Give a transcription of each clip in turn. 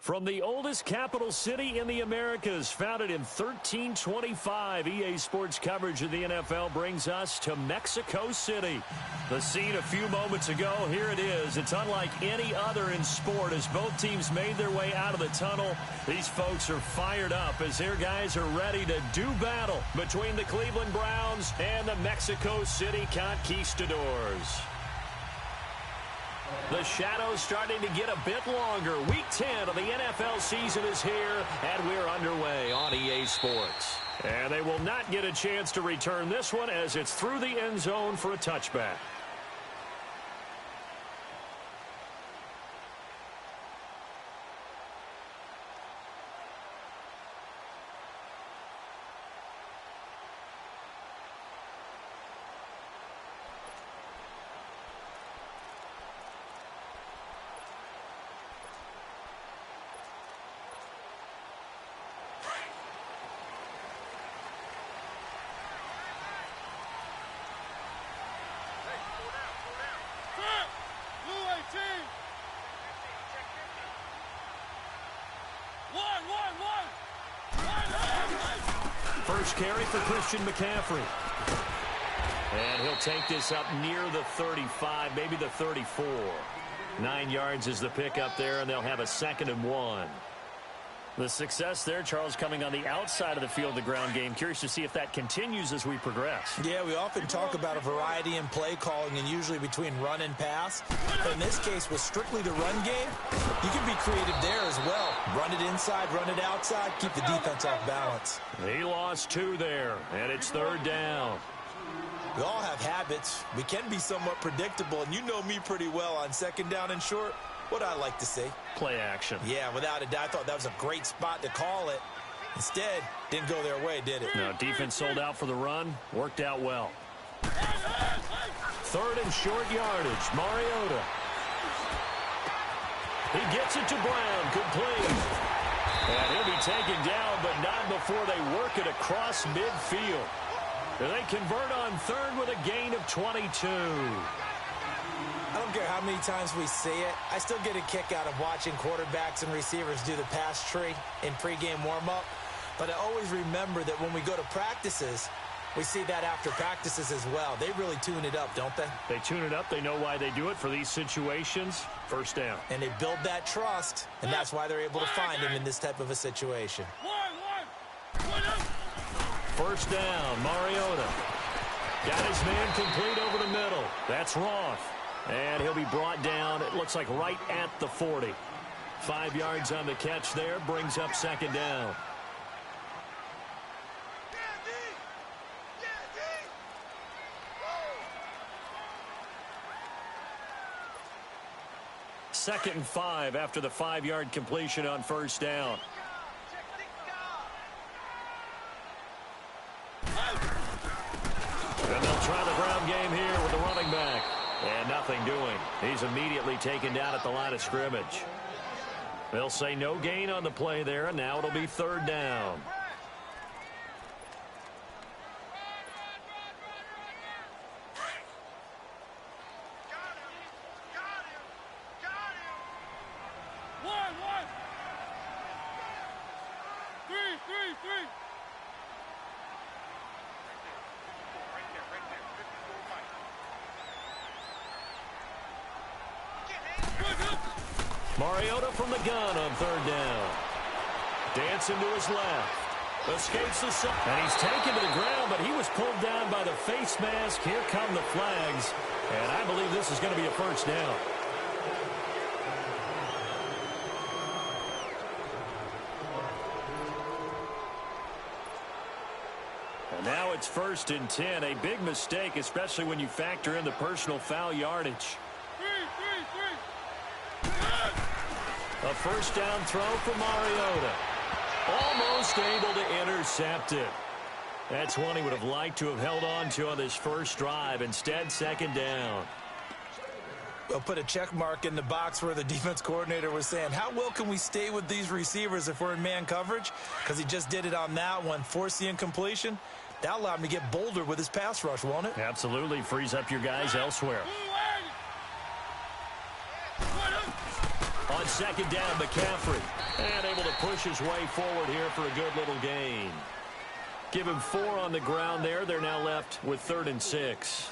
From the oldest capital city in the Americas, founded in 1325, EA Sports coverage of the NFL brings us to Mexico City. The scene a few moments ago, here it is. It's unlike any other in sport as both teams made their way out of the tunnel. These folks are fired up as their guys are ready to do battle between the Cleveland Browns and the Mexico City Conquistadors. The shadow's starting to get a bit longer. Week 10 of the NFL season is here, and we're underway on EA Sports. And they will not get a chance to return this one as it's through the end zone for a touchback. First carry for Christian McCaffrey. And he'll take this up near the 35, maybe the 34. 9 yards is the pickup there, and they'll have a 2nd and 1. The success there, Charles, coming on the outside of the field, the ground game. Curious to see if that continues as we progress. Yeah, we often talk about a variety in play calling and usually between run and pass. But in this case, with strictly the run game, you can be creative there as well. Run it inside, run it outside, keep the defense off balance. He lost 2 there, and it's 3rd down. We all have habits. We can be somewhat predictable, and you know me pretty well on 2nd down and short. What I like to see. Play action. Yeah, without a doubt, I thought that was a great spot to call it. Instead, didn't go their way, did it? No, defense sold out for the run. Worked out well. 3rd and short yardage. Mariota. He gets it to Brown. Complete. And he'll be taken down, but not before they work it across midfield. And they convert on 3rd with a gain of 22. I don't care how many times we see it. I still get a kick out of watching quarterbacks and receivers do the pass tree in pregame warm-up. But I always remember that when we go to practices, we see that after practices as well. They really tune it up, don't they? They tune it up. They know why they do it for these situations. 1st down. And they build that trust, and that's why they're able to find him in this type of a situation. 1st down, Mariota. Got his man complete over the middle. That's Roth. And he'll be brought down, it looks like right at the 40. 5 yards on the catch there, brings up 2nd down. Second and 5 after the 5-yard completion on 1st down. And they'll try the ground game here with the running back. And nothing doing. He's immediately taken down at the line of scrimmage. They'll say no gain on the play there, and now it'll be 3rd down. Mariota from the gun on 3rd down. Dancing to his left. Escapes the sun. And he's taken to the ground, but he was pulled down by the face mask. Here come the flags. And I believe this is going to be a 1st down. And now it's 1st and 10. A big mistake, especially when you factor in the personal foul yardage. A 1st down throw for Mariota. Almost able to intercept it. That's one he would have liked to have held on to on this first drive. Instead, 2nd down. We'll put a check mark in the box where the defense coordinator was saying, how well can we stay with these receivers if we're in man coverage? Because he just did it on that one, forced the incompletion. That allowed him to get bolder with his pass rush, won't it? Absolutely. Frees up your guys elsewhere. On second down, McCaffrey. And able to push his way forward here for a good little gain. Give him 4 on the ground there. They're now left with 3rd and 6.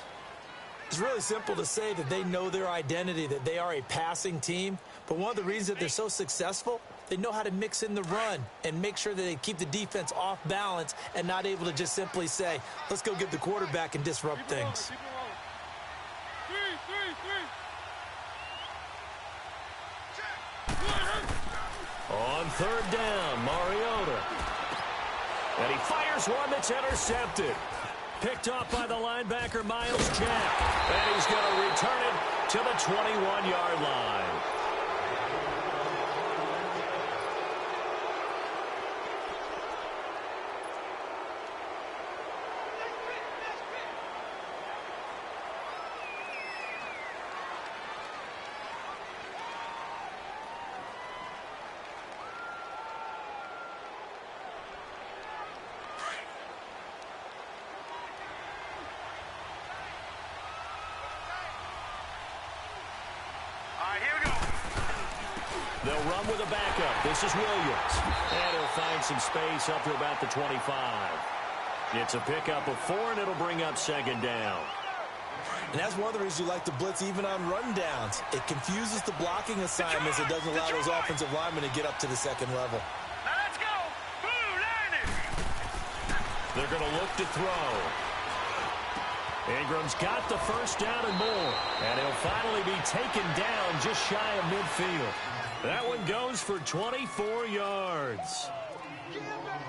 It's really simple to say that they know their identity, that they are a passing team. But one of the reasons that they're so successful, they know how to mix in the run and make sure that they keep the defense off balance and not able to just simply say, let's go get the quarterback and disrupt things. On 3rd down, Mariota. And he fires one that's intercepted. Picked off by the linebacker, Miles Jack. And he's going to return it to the 21-yard line. They'll run with a backup. This is Williams. And he'll find some space up to about the 25. It's a pickup of 4, and it'll bring up 2nd down. And that's one of the reasons you like to blitz even on rundowns. It confuses the blocking assignments. It doesn't allow those offensive linemen to get up to the 2nd level. Now let's go. Blue line it. They're going to look to throw. Ingram's got the 1st down and more. And he'll finally be taken down just shy of midfield. That one goes for 24 yards.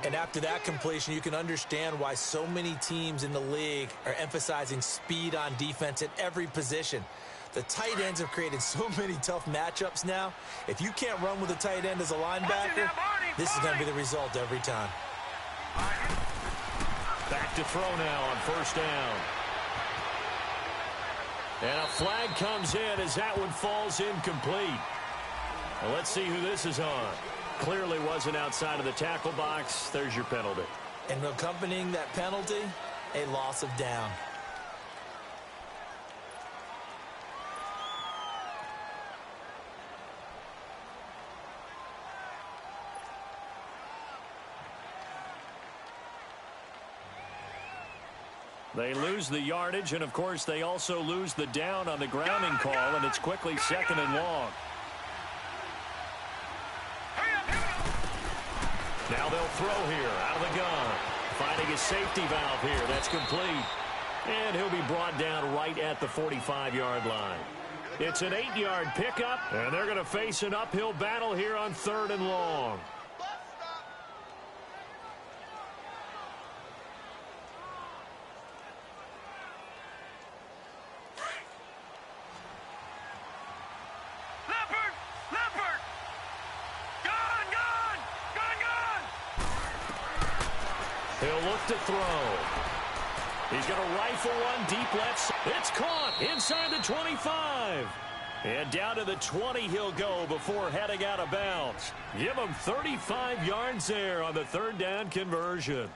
And after that completion, you can understand why so many teams in the league are emphasizing speed on defense at every position. The tight ends have created so many tough matchups now. If you can't run with a tight end as a linebacker, this is going to be the result every time. Back to throw now on 1st down. And a flag comes in as that one falls incomplete. Well, let's see who this is on. Clearly wasn't outside of the tackle box. There's your penalty. And accompanying that penalty, a loss of down. They lose the yardage, and of course they also lose the down on the grounding call, and it's quickly 2nd and long. Now they'll throw here out of the gun. Finding his safety valve here. That's complete. And he'll be brought down right at the 45-yard line. It's an 8-yard pickup, and they're going to face an uphill battle here on 3rd and long. He'll look to throw. He's going to rifle one deep left. It's caught inside the 25. And down to the 20 he'll go before heading out of bounds. Give him 35 yards there on the 3rd down conversion.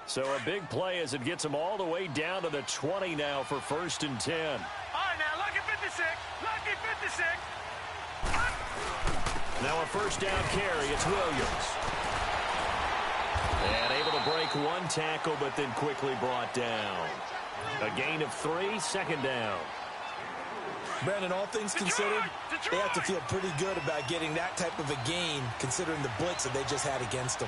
So a big play as it gets him all the way down to the 20 now for 1st and 10. All right, now, lucky 56. Lucky 56. Now a 1st down carry. It's Williams. And able to break one tackle, but then quickly brought down. A gain of 3, 2nd down. Brandon, all things considered, they have to feel pretty good about getting that type of a gain, considering the blitz that they just had against them.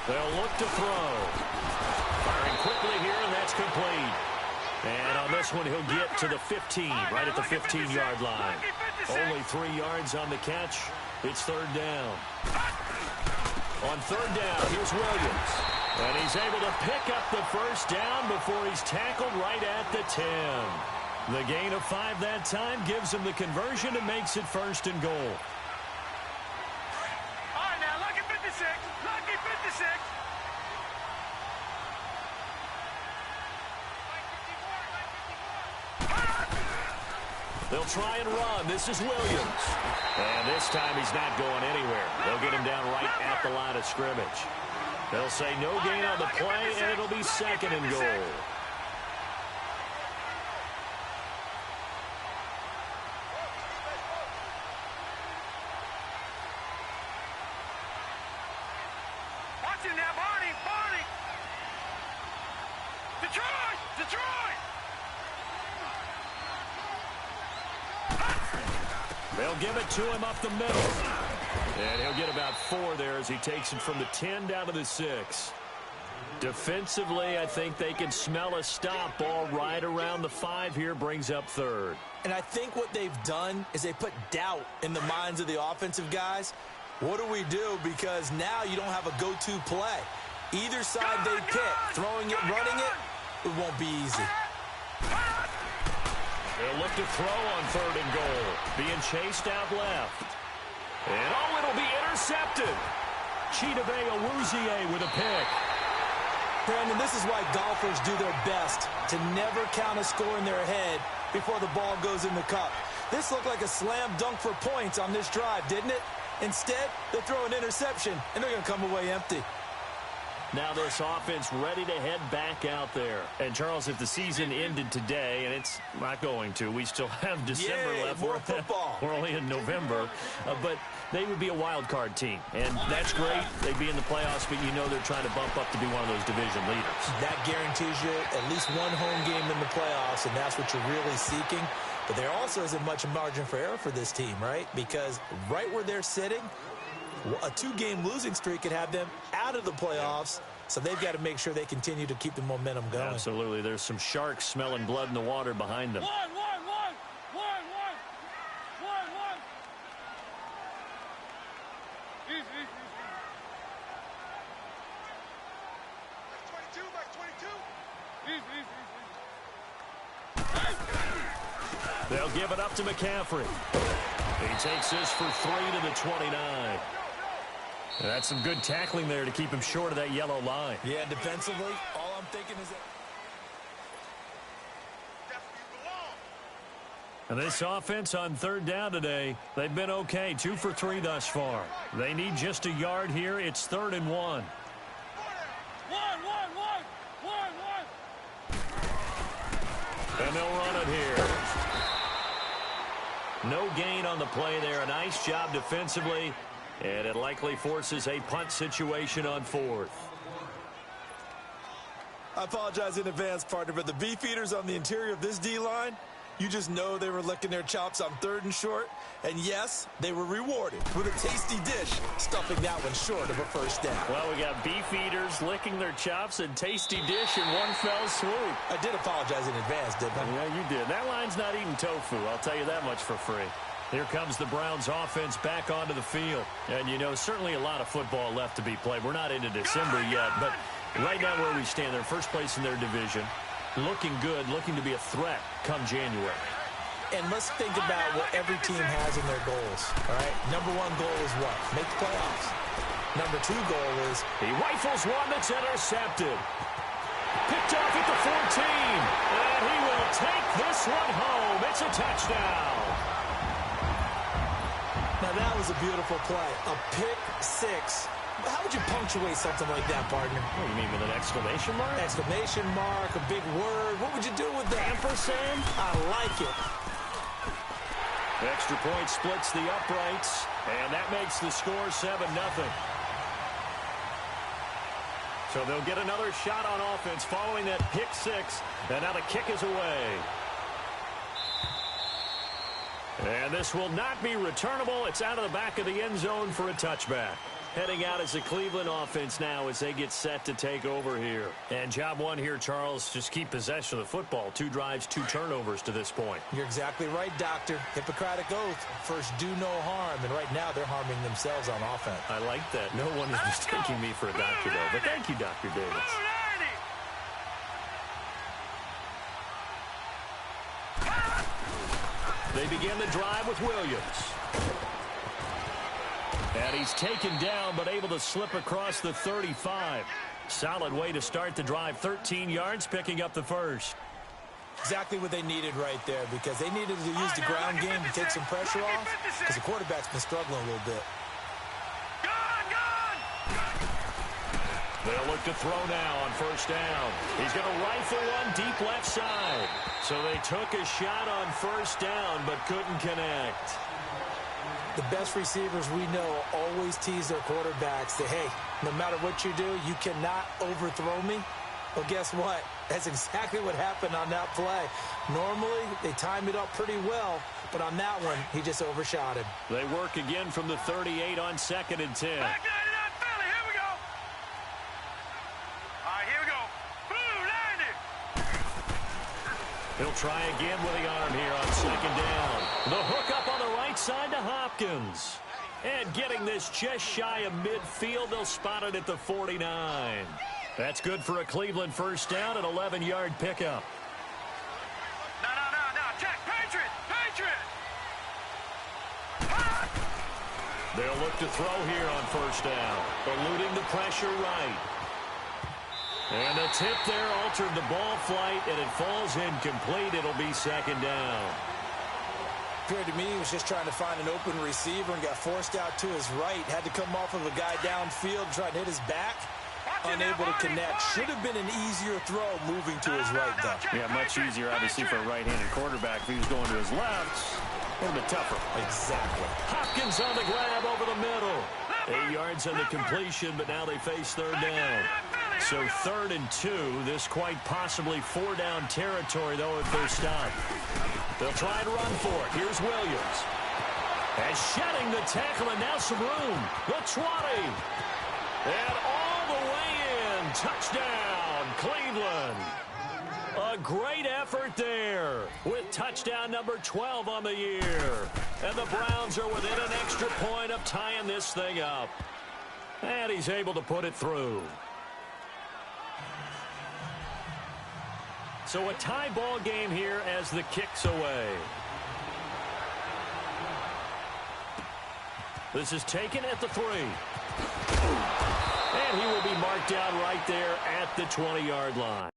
They'll look to throw. Firing quickly here, and that's complete. And on this one, he'll get to the 15, right at the 15-yard line. Only 3 yards on the catch. It's 3rd down. On 3rd down, here's Williams. And he's able to pick up the 1st down before he's tackled right at the 10. The gain of 5 that time gives him the conversion and makes it 1st and goal. All right, now, lucky 56. Lucky 56. They'll try and run. This is Williams. And this time he's not going anywhere. They'll get him down right at the line of scrimmage. They'll say no gain on the play, and it'll be 2nd and goal. Watch it now, Barney, Barney. Detroit, Detroit. They'll give it to him up the middle. And he'll get about 4 there as he takes it from the 10 down to the 6. Defensively, I think they can smell a stop. Ball right around the 5 here, brings up 3rd. And I think what they've done is they put doubt in the minds of the offensive guys. What do we do? Because now you don't have a go-to play. Either side they pick, throwing it, running it, it won't be easy. They'll look to throw on 3rd and goal. Being chased out left. And oh, it'll be intercepted. Chidobe Awuzie with a pick. Brandon, this is why golfers do their best to never count a score in their head before the ball goes in the cup. This looked like a slam dunk for points on this drive, didn't it? Instead, they throw an interception, and they're going to come away empty. Now this offense ready to head back out there. And, Charles, if the season ended today, and it's not going to, we still have December left. More football. We're only in November. But they would be a wild card team. And that's great. They'd be in the playoffs, but you know they're trying to bump up to be one of those division leaders. That guarantees you at least one home game in the playoffs, and that's what you're really seeking. But there also isn't much margin for error for this team, right? Because right where they're sitting, a 2-game losing streak could have them out of the playoffs, so they've got to make sure they continue to keep the momentum going. Absolutely. There's some sharks smelling blood in the water behind them. One. Easy. They'll give it up to McCaffrey. He takes this for 3 to the 29. That's some good tackling there to keep him short of that yellow line. Yeah, defensively, all I'm thinking is that... And this offense on 3rd down today, they've been okay. 2 for 3 thus far. They need just a yard here. It's 3rd and 1. And they'll run it here. No gain on the play there. A nice job defensively. And it likely forces a punt situation on 4th. I apologize in advance, partner, but the beefeaters on the interior of this D-line, you just know they were licking their chops on 3rd and short. And yes, they were rewarded with a tasty dish, stuffing that one short of a first down. Well, we got beefeaters licking their chops and tasty dish in one fell swoop. I did apologize in advance, didn't I? Yeah, you did. That line's not eating tofu, I'll tell you that much for free. Here comes the Browns offense back onto the field. And, you know, certainly a lot of football left to be played. We're not into December yet, but right now where we stand, they're first place in their division. Looking good, looking to be a threat come January. And let's think about what every team has in their goals, all right? Number 1 goal is what? Make the playoffs. Number 2 goal is... He rifles one that's intercepted. Picked off at the 14. And he will take this one home. It's a touchdown. Now, that was a beautiful play. A pick 6. How would you punctuate something like that, partner? What do you mean, with an exclamation mark? Exclamation mark, a big word. What would you do with that? Ampersand? I like it. Extra point splits the uprights, and that makes the score 7-0. So they'll get another shot on offense following that pick 6, and now the kick is away. And this will not be returnable. It's out of the back of the end zone for a touchback. Heading out as a Cleveland offense now as they get set to take over here. And job 1 here, Charles, just keep possession of the football. 2 drives, 2 turnovers to this point. You're exactly right, Doctor. Hippocratic oath. First, do no harm. And right now, they're harming themselves on offense. I like that. No one is mistaking me for a doctor, though. But thank you, Dr. Davis. They begin the drive with Williams. And he's taken down, but able to slip across the 35. Solid way to start the drive. 13 yards, picking up the first. Exactly what they needed right there, because they needed to use the ground game to take some pressure off, because the quarterback's been struggling a little bit. They'll look to throw now on first down. He's going to rifle one deep left side. So they took a shot on first down, but couldn't connect. The best receivers we know always tease their quarterbacks that, hey, no matter what you do, you cannot overthrow me. Well, guess what? That's exactly what happened on that play. Normally, they time it up pretty well, but on that one, he just overshot him. They work again from the 38 on 2nd and 10. Back 99 Philly, here we go. All right, here we go. Blue, landed. He'll try again with the arm here on 2nd down. The hook up on the right side to Hopkins. And getting this just shy of midfield, they'll spot it at the 49. That's good for a Cleveland first down, an 11-yard pickup. No. Check. Patriot. They'll look to throw here on first down, eluding the pressure right. And a tip there altered the ball flight, and it falls incomplete. It'll be 2nd down. Appeared to me he was just trying to find an open receiver and got forced out to his right. Had to come off of a guy downfield, trying to hit his back. Unable to connect. Should have been an easier throw moving to his right, though. Yeah, much easier, obviously, for a right-handed quarterback. If he was going to his left, a little bit tougher. Exactly. Hopkins on the grab over the middle. 8 yards on the completion, but now they face 3rd down. So 3rd and 2. This quite possibly 4-down territory, though, if they're stopped. They'll try to run for it. Here's Williams. And shedding the tackle, and now some room. The 20. And all the way in. Touchdown, Cleveland. A great effort there with touchdown number 12 on the year. And the Browns are within an extra point of tying this thing up. And he's able to put it through. So a tie ball game here as the kick's away. This is taken at the 3. And he will be marked down right there at the 20-yard line.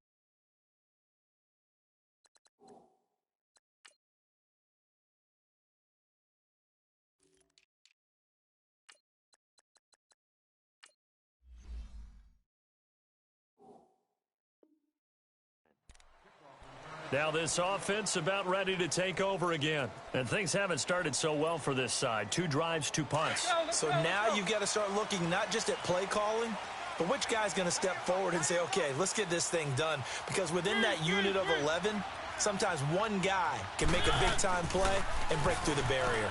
Now this offense about ready to take over again. And things haven't started so well for this side. 2 drives, 2 punts. So now you've got to start looking not just at play calling, but which guy's going to step forward and say, okay, let's get this thing done. Because within that unit of 11, sometimes one guy can make a big-time play and break through the barrier.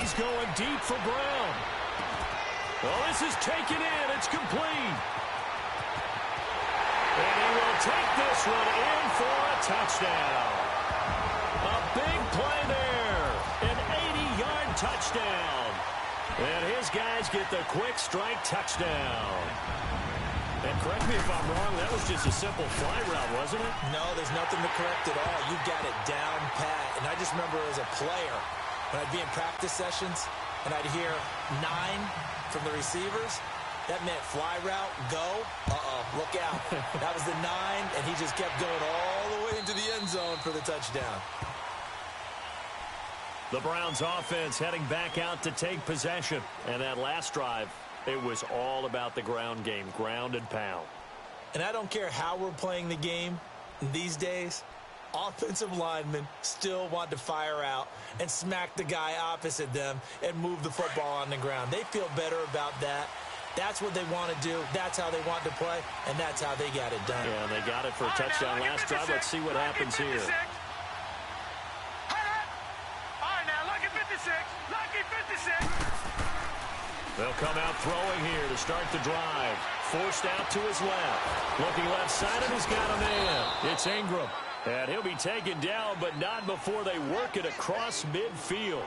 He's going deep for Brown. Well, this is taken in. It's complete. And he will take this one in for a touchdown. A big play there. An 80-yard touchdown. And his guys get the quick strike touchdown. And correct me if I'm wrong, that was just a simple fly route, wasn't it? No, there's nothing to correct at all. You've got it down pat. And I just remember as a player, when I'd be in practice sessions, and I'd hear 9 from the receivers, that meant fly route, go, look out. That was the 9, and he just kept going all the way into the end zone for the touchdown. The Browns offense heading back out to take possession. And that last drive, it was all about the ground game, ground and pound. And I don't care how we're playing the game these days, offensive linemen still want to fire out and smack the guy opposite them and move the football on the ground. They feel better about that. That's what they want to do. That's how they want to play, and that's how they got it done. Yeah, and they got it for a touchdown last drive. Let's see what happens here. All right, now, lucky 56. Lucky 56. They'll come out throwing here to start the drive. Forced out to his left. Looking left side, and he's got a man. It's Ingram. And he'll be taken down, but not before they work it across midfield.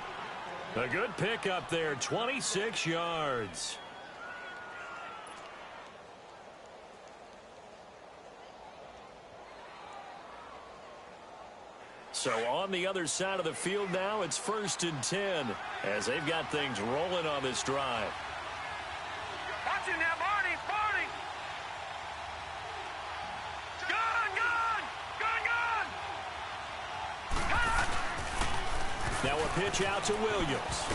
A good pickup there, 26 yards. So on the other side of the field now, it's 1st and 10 as they've got things rolling on this drive. Watch it now, Barney. Gun. Now a pitch out to Williams.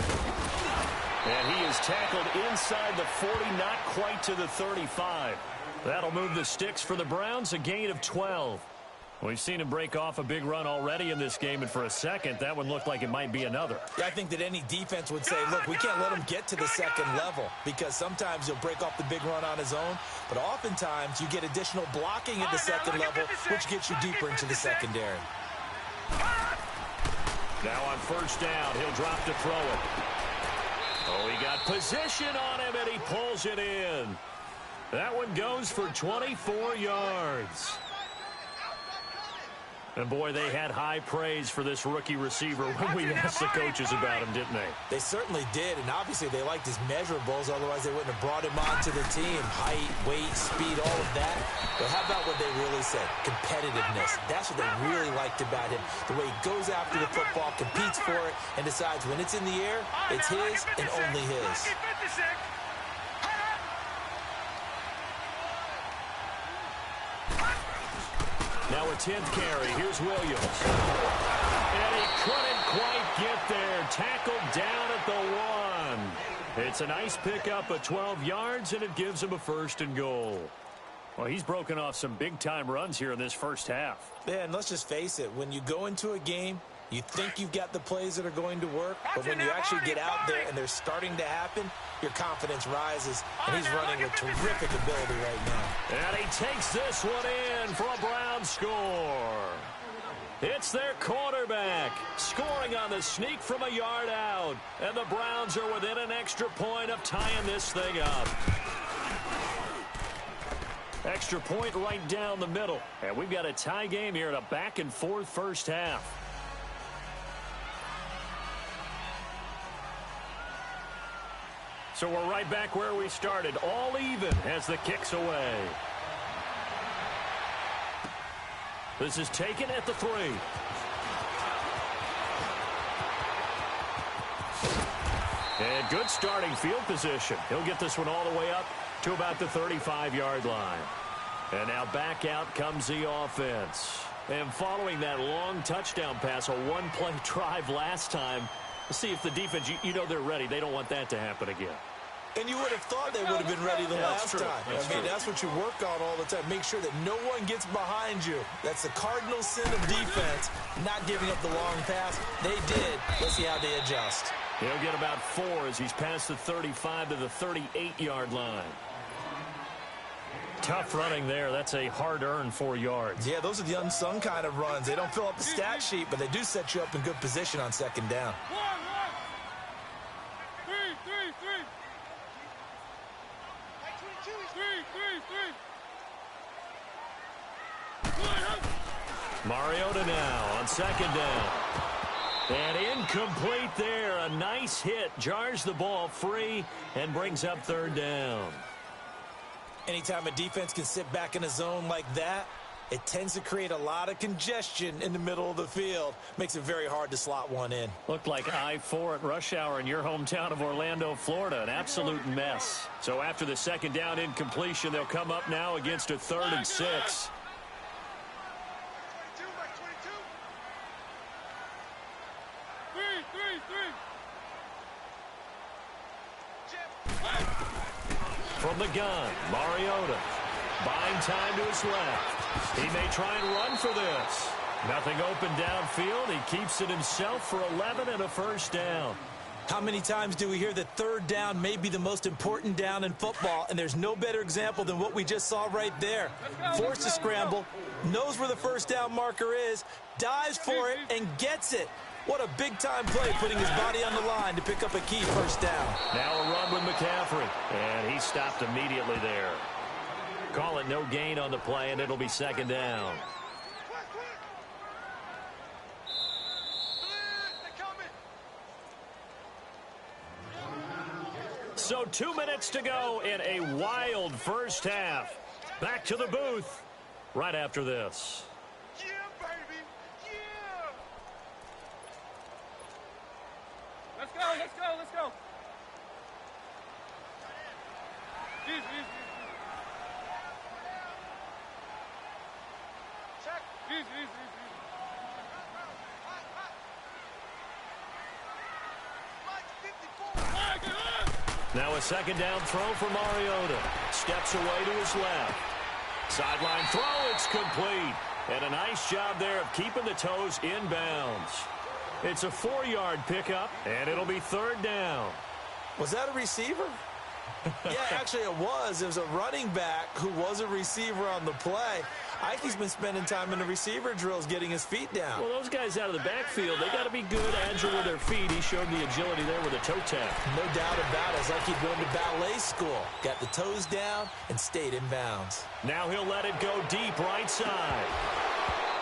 And he is tackled inside the 40, not quite to the 35. That'll move the sticks for the Browns, a gain of 12. We've seen him break off a big run already in this game, and for a second, that one looked like it might be another. Yeah, I think that any defense would say, look, we can't let him get to the second level, because sometimes he'll break off the big run on his own, but oftentimes you get additional blocking at the second level, which gets you deeper into the secondary. Now on first down, he'll drop to throw it. Oh, he got position on him, and he pulls it in. That one goes for 24 yards. And, boy, they had high praise for this rookie receiver when we asked the coaches about him, didn't they? They certainly did, and obviously they liked his measurables. Otherwise, they wouldn't have brought him onto the team. Height, weight, speed, all of that. But how about what they really said? Competitiveness. That's what they really liked about him. The way he goes after the football, competes for it, and decides when it's in the air, it's his and only his. Now a 10th carry. Here's Williams. And he couldn't quite get there. Tackled down at the 1. It's a nice pickup of 12 yards, and it gives him a 1st and goal. Well, he's broken off some big-time runs here in this first half. Yeah, and let's just face it. When you go into a game, you think you've got the plays that are going to work, but when you actually get out there and they're starting to happen, your confidence rises, and he's running with terrific ability right now. And he takes this one in for a Brown score. It's their quarterback scoring on the sneak from a yard out, and the Browns are within an extra point of tying this thing up. Extra point right down the middle, and we've got a tie game here in a back-and-forth first half. So we're right back where we started, all even as the kick's away. This is taken at the 3. And good starting field position. He'll get this one all the way up to about the 35-yard line. And now back out comes the offense. And following that long touchdown pass, a one-play drive last time, see if the defense, you know they're ready. They don't want that to happen again. And you would have thought they would have been ready the last time. That's what you work on all the time. Make sure that no one gets behind you. That's the cardinal sin of defense, not giving up the long pass. They did. Let's see how they adjust. He'll get about 4 as he's past the 35 to the 38-yard line. Tough running there. That's a hard-earned 4 yards. Yeah, those are the unsung kind of runs. They don't fill up the stat sheet, but they do set you up in good position on second down. Mariota now on second down. And incomplete there. A nice hit. Jars the ball free and brings up third down. Anytime a defense can sit back in a zone like that, it tends to create a lot of congestion in the middle of the field. Makes it very hard to slot one in. Looked like I-4 at rush hour in your hometown of Orlando, Florida. An absolute mess. So after the second down incompletion, they'll come up now against a 3rd and 6. From the gun, Mariota buying time to his left. He may try and run for this. Nothing open downfield. He keeps it himself for 11 and a first down. How many times do we hear that third down may be the most important down in football, and there's no better example than what we just saw right there. Forced to scramble, knows where the first down marker is, dives for it, and gets it. What a big-time play, putting his body on the line to pick up a key first down. Now a run with McCaffrey, and he stopped immediately there. Call it no gain on the play, and it'll be second down. So 2 minutes to go in a wild first half. Back to the booth right after this. Yeah, baby. Yeah. Let's go, let's go, let's go. Easy. Check. Easy. Now a second down throw for Mariota. Steps away to his left. Sideline throw, it's complete. And a nice job there of keeping the toes in bounds. It's a 4-yard pickup, and it'll be third down. Was that a receiver? Yeah, actually it was. It was a running back who was a receiver on the play. I think he's been spending time in the receiver drills getting his feet down. Well, those guys out of the backfield, they got to be good, agile with their feet. He showed the agility there with a toe tap. No doubt about it. It's like he'd gone to ballet school. Got the toes down and stayed in bounds. Now he'll let it go deep right side.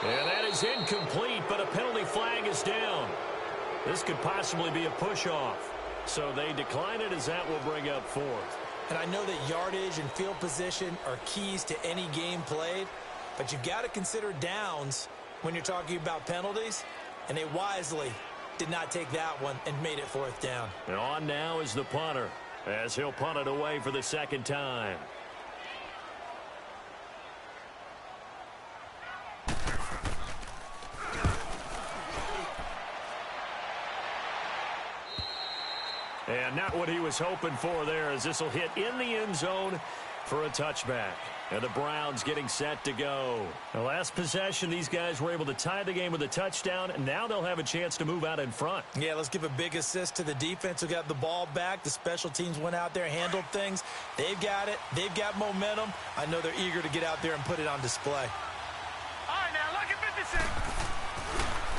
And that is incomplete, but a penalty flag is down. This could possibly be a push-off. So they decline it as that will bring up fourth. And I know that yardage and field position are keys to any game played, but you've got to consider downs when you're talking about penalties, and they wisely did not take that one and made it fourth down. And on now is the punter, as he'll punt it away for the second time. And not what he was hoping for there, as this will hit in the end zone for a touchback. And the Browns getting set to go. The last possession, these guys were able to tie the game with a touchdown, and now they'll have a chance to move out in front. Yeah, let's give a big assist to the defense who got the ball back. The special teams went out there, handled things. They've got it. They've got momentum. I know they're eager to get out there and put it on display. All right, now, look at 56.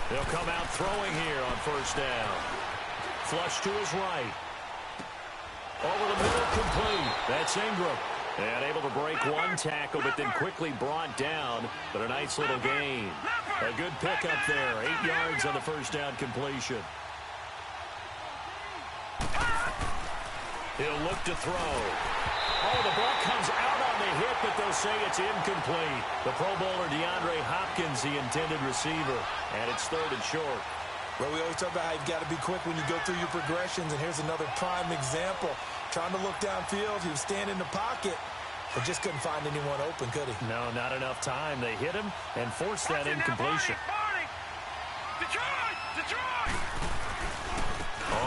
They'll come out throwing here on first down. Flush to his right. Over the middle, complete. That's Ingram. And able to break one tackle, but then quickly brought down. But a nice little gain. A good pickup there. 8 yards on the first down completion. He'll look to throw. Oh, the ball comes out on the hit, but they'll say it's incomplete. The Pro Bowler DeAndre Hopkins, the intended receiver. And it's third and short. Well, we always talk about how you've got to be quick when you go through your progressions, and here's another prime example. Trying to look downfield, he was standing in the pocket, but just couldn't find anyone open, could he? No, not enough time. They hit him and forced that incompletion. Detroit!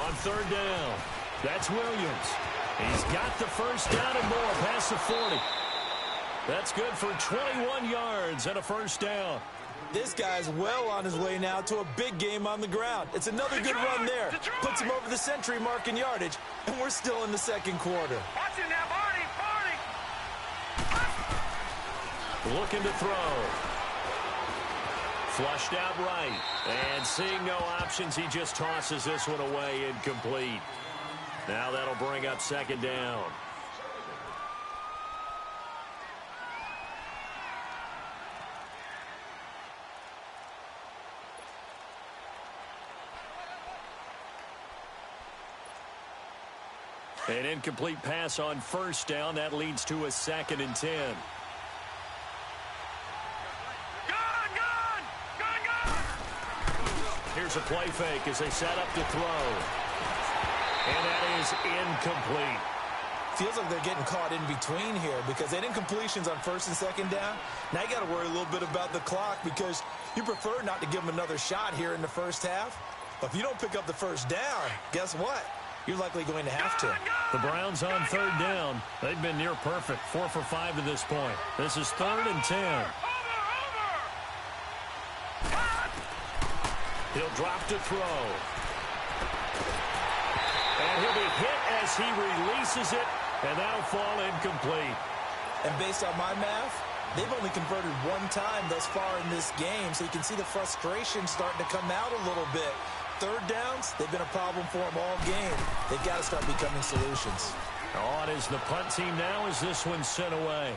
On third down, that's Williams. He's got the first down and more past the 40. That's good for 21 yards and a first down. This guy's well on his way now to a big game on the ground. It's another good run there. Puts him over the century mark in yardage, and we're still in the second quarter. Watch it now, Barney! Looking to throw. Flushed out right. And seeing no options, he just tosses this one away, incomplete. Now that'll bring up second down. An incomplete pass on first down. That leads to a 2nd and 10. Here's a play fake as they set up to throw. And that is incomplete. Feels like they're getting caught in between here because they had incompletions on first and second down. Now you got to worry a little bit about the clock because you prefer not to give them another shot here in the first half. But if you don't pick up the first down, guess what? You're likely going to have to. The Browns on third down. They've been near perfect. 4 for 5 to this point. This is 3rd and 10. He'll drop to throw. And he'll be hit as he releases it, and that'll fall incomplete. And based on my math, they've only converted one time thus far in this game, so you can see the frustration starting to come out a little bit. Third downs, they've been a problem for them all game. They've got to start becoming solutions. On is the punt team now as this one's sent away.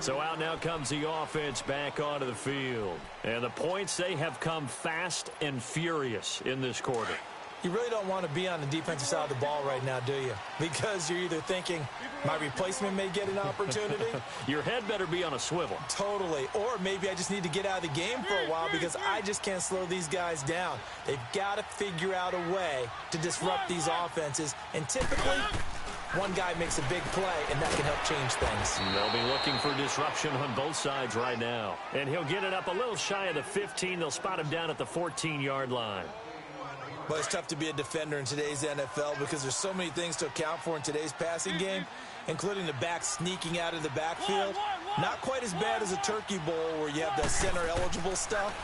So out now comes the offense back onto the field. And the points, they have come fast and furious in this quarter. You really don't want to be on the defensive side of the ball right now, do you? Because you're either thinking, my replacement may get an opportunity. Your head better be on a swivel. Totally. Or maybe I just need to get out of the game for a while because I just can't slow these guys down. They've got to figure out a way to disrupt these offenses. And typically, one guy makes a big play, and that can help change things. They'll be looking for disruption on both sides right now. And he'll get it up a little shy of the 15. They'll spot him down at the 14-yard line. Well, it's tough to be a defender in today's NFL because there's so many things to account for in today's passing game, including the back sneaking out of the backfield. Not quite as bad as a turkey bowl where you have the center-eligible stuff,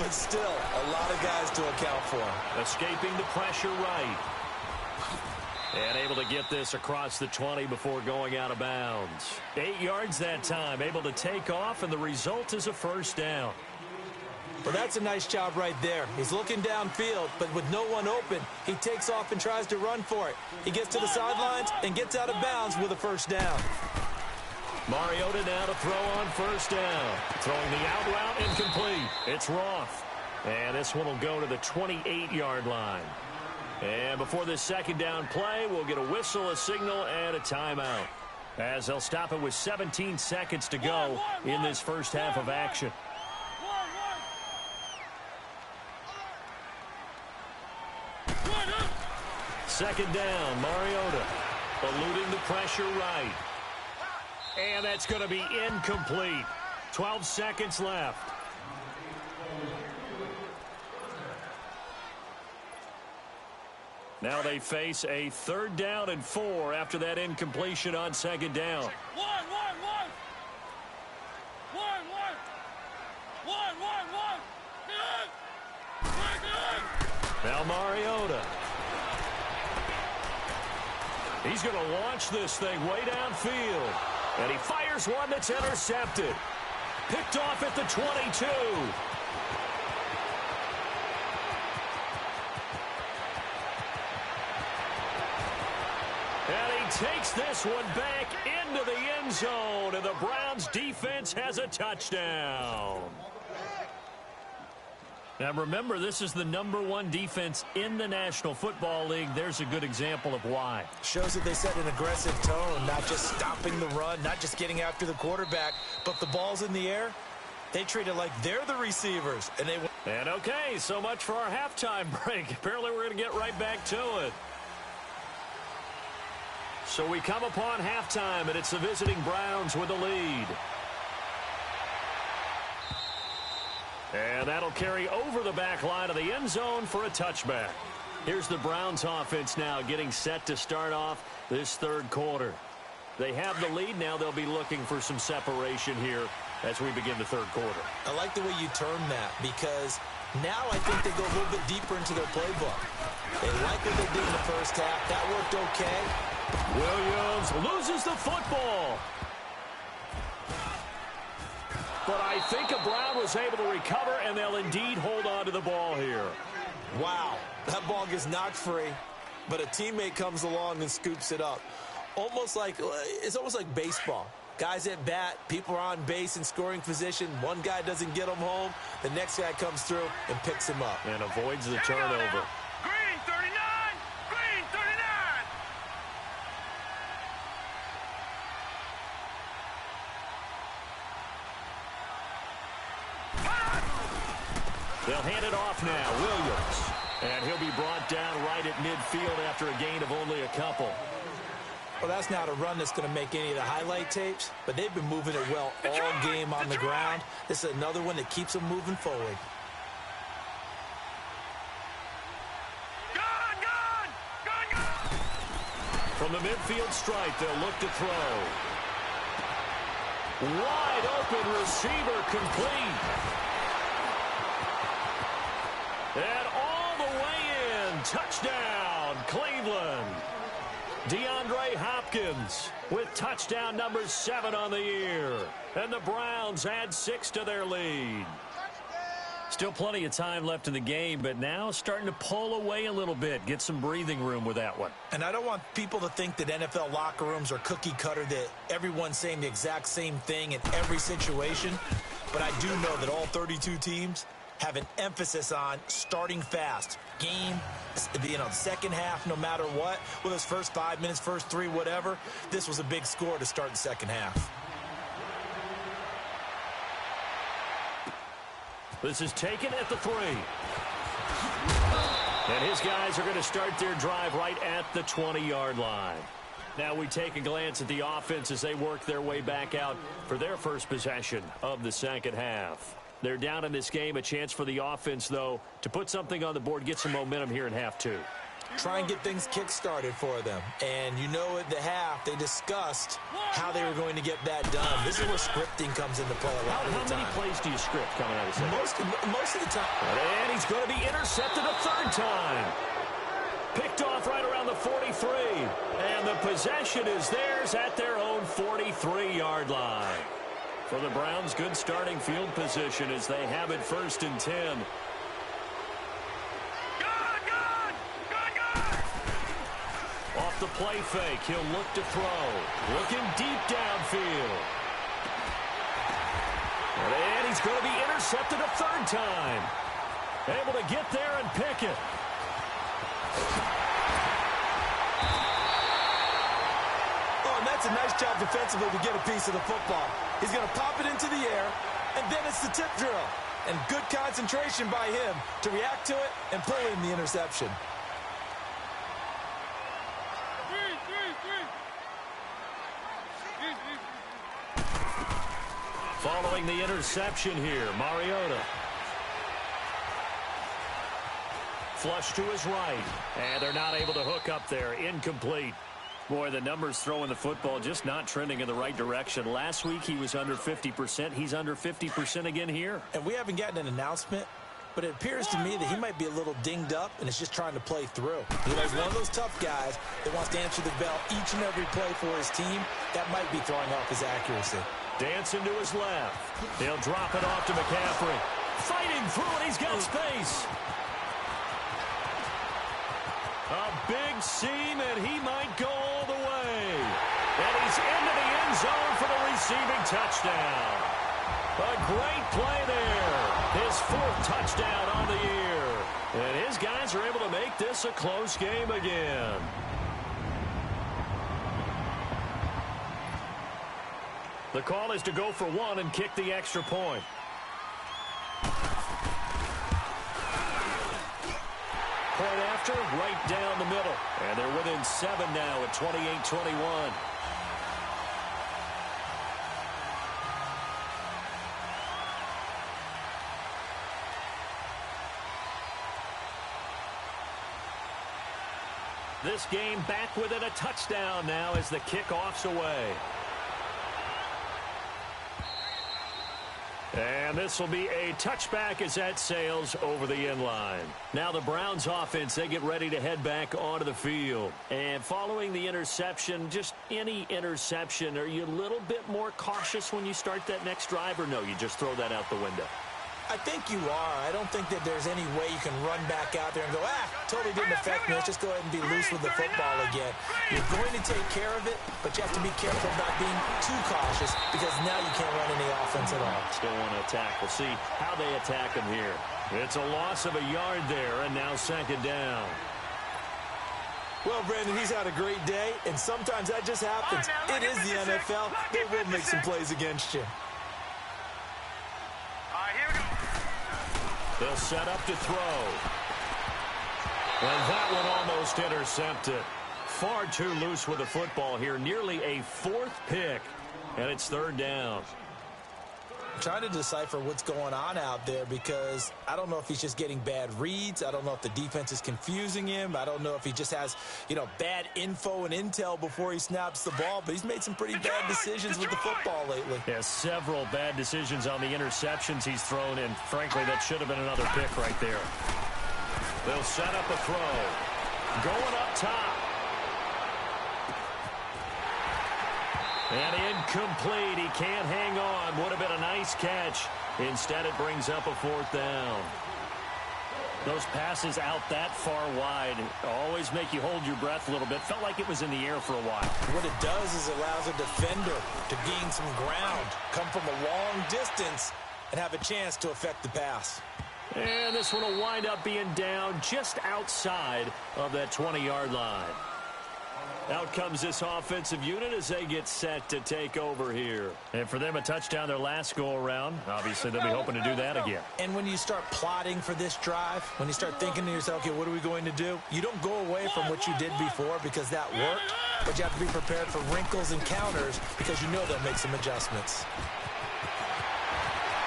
but still a lot of guys to account for. Escaping the pressure right. And able to get this across the 20 before going out of bounds. 8 yards that time, able to take off, and the result is a first down. Well, that's a nice job right there. He's looking downfield, but with no one open, he takes off and tries to run for it. He gets to the sidelines and gets out of bounds with a first down. Mariota now to throw on first down. Throwing the out route incomplete. It's Roth. And this one will go to the 28-yard line. And before this second down play, we'll get a whistle, a signal, and a timeout. As they'll stop it with 17 seconds to go in this first half of action. Second down, Mariota eluding the pressure right. And that's going to be incomplete. 12 seconds left. Now they face a 3rd down and 4 after that incompletion on second down. Now Mariota. He's going to launch this thing way downfield. And he fires one that's intercepted. Picked off at the 22. And he takes this one back into the end zone. And the Browns defense has a touchdown. Now remember, this is the #1 defense in the National Football League. There's a good example of why. Shows that they set an aggressive tone, not just stopping the run, not just getting after the quarterback, but the ball's in the air. They treat it like they're the receivers. And okay, so much for our halftime break. Apparently we're going to get right back to it. So we come upon halftime, and it's the visiting Browns with the lead. And that'll carry over the back line of the end zone for a touchback. Here's the Browns offense now getting set to start off this third quarter. They have the lead. Now they'll be looking for some separation here as we begin the third quarter. I like the way you term that because now I think they go a little bit deeper into their playbook. They like what they did in the first half. That worked okay. Williams loses the football. But I think a Brown was able to recover, and they'll indeed hold on to the ball here. Wow, that ball gets knocked free, but a teammate comes along and scoops it up. It's almost like baseball. Guys at bat, people are on base in scoring position. One guy doesn't get them home. The next guy comes through and picks him up. And avoids the turnover. Green 39! Green 39! They'll hand it off now. Williams. And he'll be brought down right at midfield after a gain of only a couple. Well, that's not a run that's going to make any of the highlight tapes, but they've been moving it well all game on the ground. This is another one that keeps them moving forward. Gone! From the midfield stripe, they'll look to throw. Wide open receiver complete. And all the way in. Touchdown, Cleveland. DeAndre Hopkins with touchdown number 7 on the year. And the Browns add 6 to their lead. Still plenty of time left in the game, but now starting to pull away a little bit. Get some breathing room with that one. And I don't want people to think that NFL locker rooms are cookie cutter, that everyone's saying the exact same thing in every situation. But I do know that all 32 teams have an emphasis on starting fast. Game, the second half, no matter what, with those first 5 minutes, first 3, whatever, this was a big score to start the second half. This is taken at the 3. And his guys are going to start their drive right at the 20-yard line. Now we take a glance at the offense as they work their way back out for their first possession of the second half. They're down in this game. A chance for the offense, though, to put something on the board, get some momentum here in half two. Try and get things kick-started for them. And you know at the half, they discussed how they were going to get that done. This is where scripting comes into play a lot of the time. How many plays do you script coming out of second? Most of the time. And he's going to be intercepted a third time. Picked off right around the 43. And the possession is theirs at their own 43-yard line. For the Browns, good starting field position as they have it 1st and 10. Off the play fake, he'll look to throw. Looking deep downfield. And he's going to be intercepted a third time. Able to get there and pick it. Oh, and that's a nice job defensively to get a piece of the football. He's going to pop it into the air, and then it's the tip drill. And good concentration by him to react to it and pull in the interception. Following the interception here, Mariota. Flush to his right. And they're not able to hook up there. Incomplete. Boy, the numbers throwing the football just not trending in the right direction. Last week he was under 50%. He's under 50% again here. And we haven't gotten an announcement, but it appears to me that he might be a little dinged up and is just trying to play through. He's one of those tough guys that wants to answer the bell each and every play for his team. That might be throwing off his accuracy. Dancing to his left. He'll drop it off to McCaffrey. Fighting through it. He's got space. A big seam, and he might go all the way. And he's into the end zone for the receiving touchdown. A great play there. His 4th touchdown on the year. And his guys are able to make this a close game again. The call is to go for 1 and kick the extra point. Point after, right down the middle. And they're within 7 now at 28-21. This game back within a touchdown now as the kickoff's away. And this will be a touchback as that sails over the end line. Now the Browns offense, they get ready to head back onto the field. And following the interception, just any interception, are you a little bit more cautious when you start that next drive, or no, you just throw that out the window? I think you are. I don't think that there's any way you can run back out there and go, totally didn't affect me. Let's just go ahead and be loose with the football again. You're going to take care of it, but you have to be careful about being too cautious because now you can't run any offense at all. Still want to attack. We'll see how they attack him here. It's a loss of a yard there, and now 2nd down. Well, Brandon, he's had a great day, and sometimes that just happens. It is the NFL. They will make some plays against you. They'll set up to throw. And that one almost intercepted. Far too loose with the football here. Nearly a 4th pick. And it's 3rd down. I'm trying to decipher what's going on out there because I don't know if he's just getting bad reads. I don't know if the defense is confusing him. I don't know if he just has, bad info and intel before he snaps the ball. But he's made some pretty bad decisions with the football lately. Yeah, several bad decisions on the interceptions he's thrown. And frankly, that should have been another pick right there. They'll set up a throw. Going up top. And incomplete. He can't hang on. Would have been a nice catch. Instead, it brings up a 4th down. Those passes out that far wide always make you hold your breath a little bit. Felt like it was in the air for a while. What it does is it allows a defender to gain some ground, come from a long distance, and have a chance to affect the pass. And this one will wind up being down just outside of that 20-yard line. Out comes this offensive unit as they get set to take over here. And for them, a touchdown their last go-around. Obviously, they'll be hoping to do that again. And when you start plotting for this drive, when you start thinking to yourself, okay, what are we going to do? You don't go away from what you did before because that worked, but you have to be prepared for wrinkles and counters because you know they'll make some adjustments.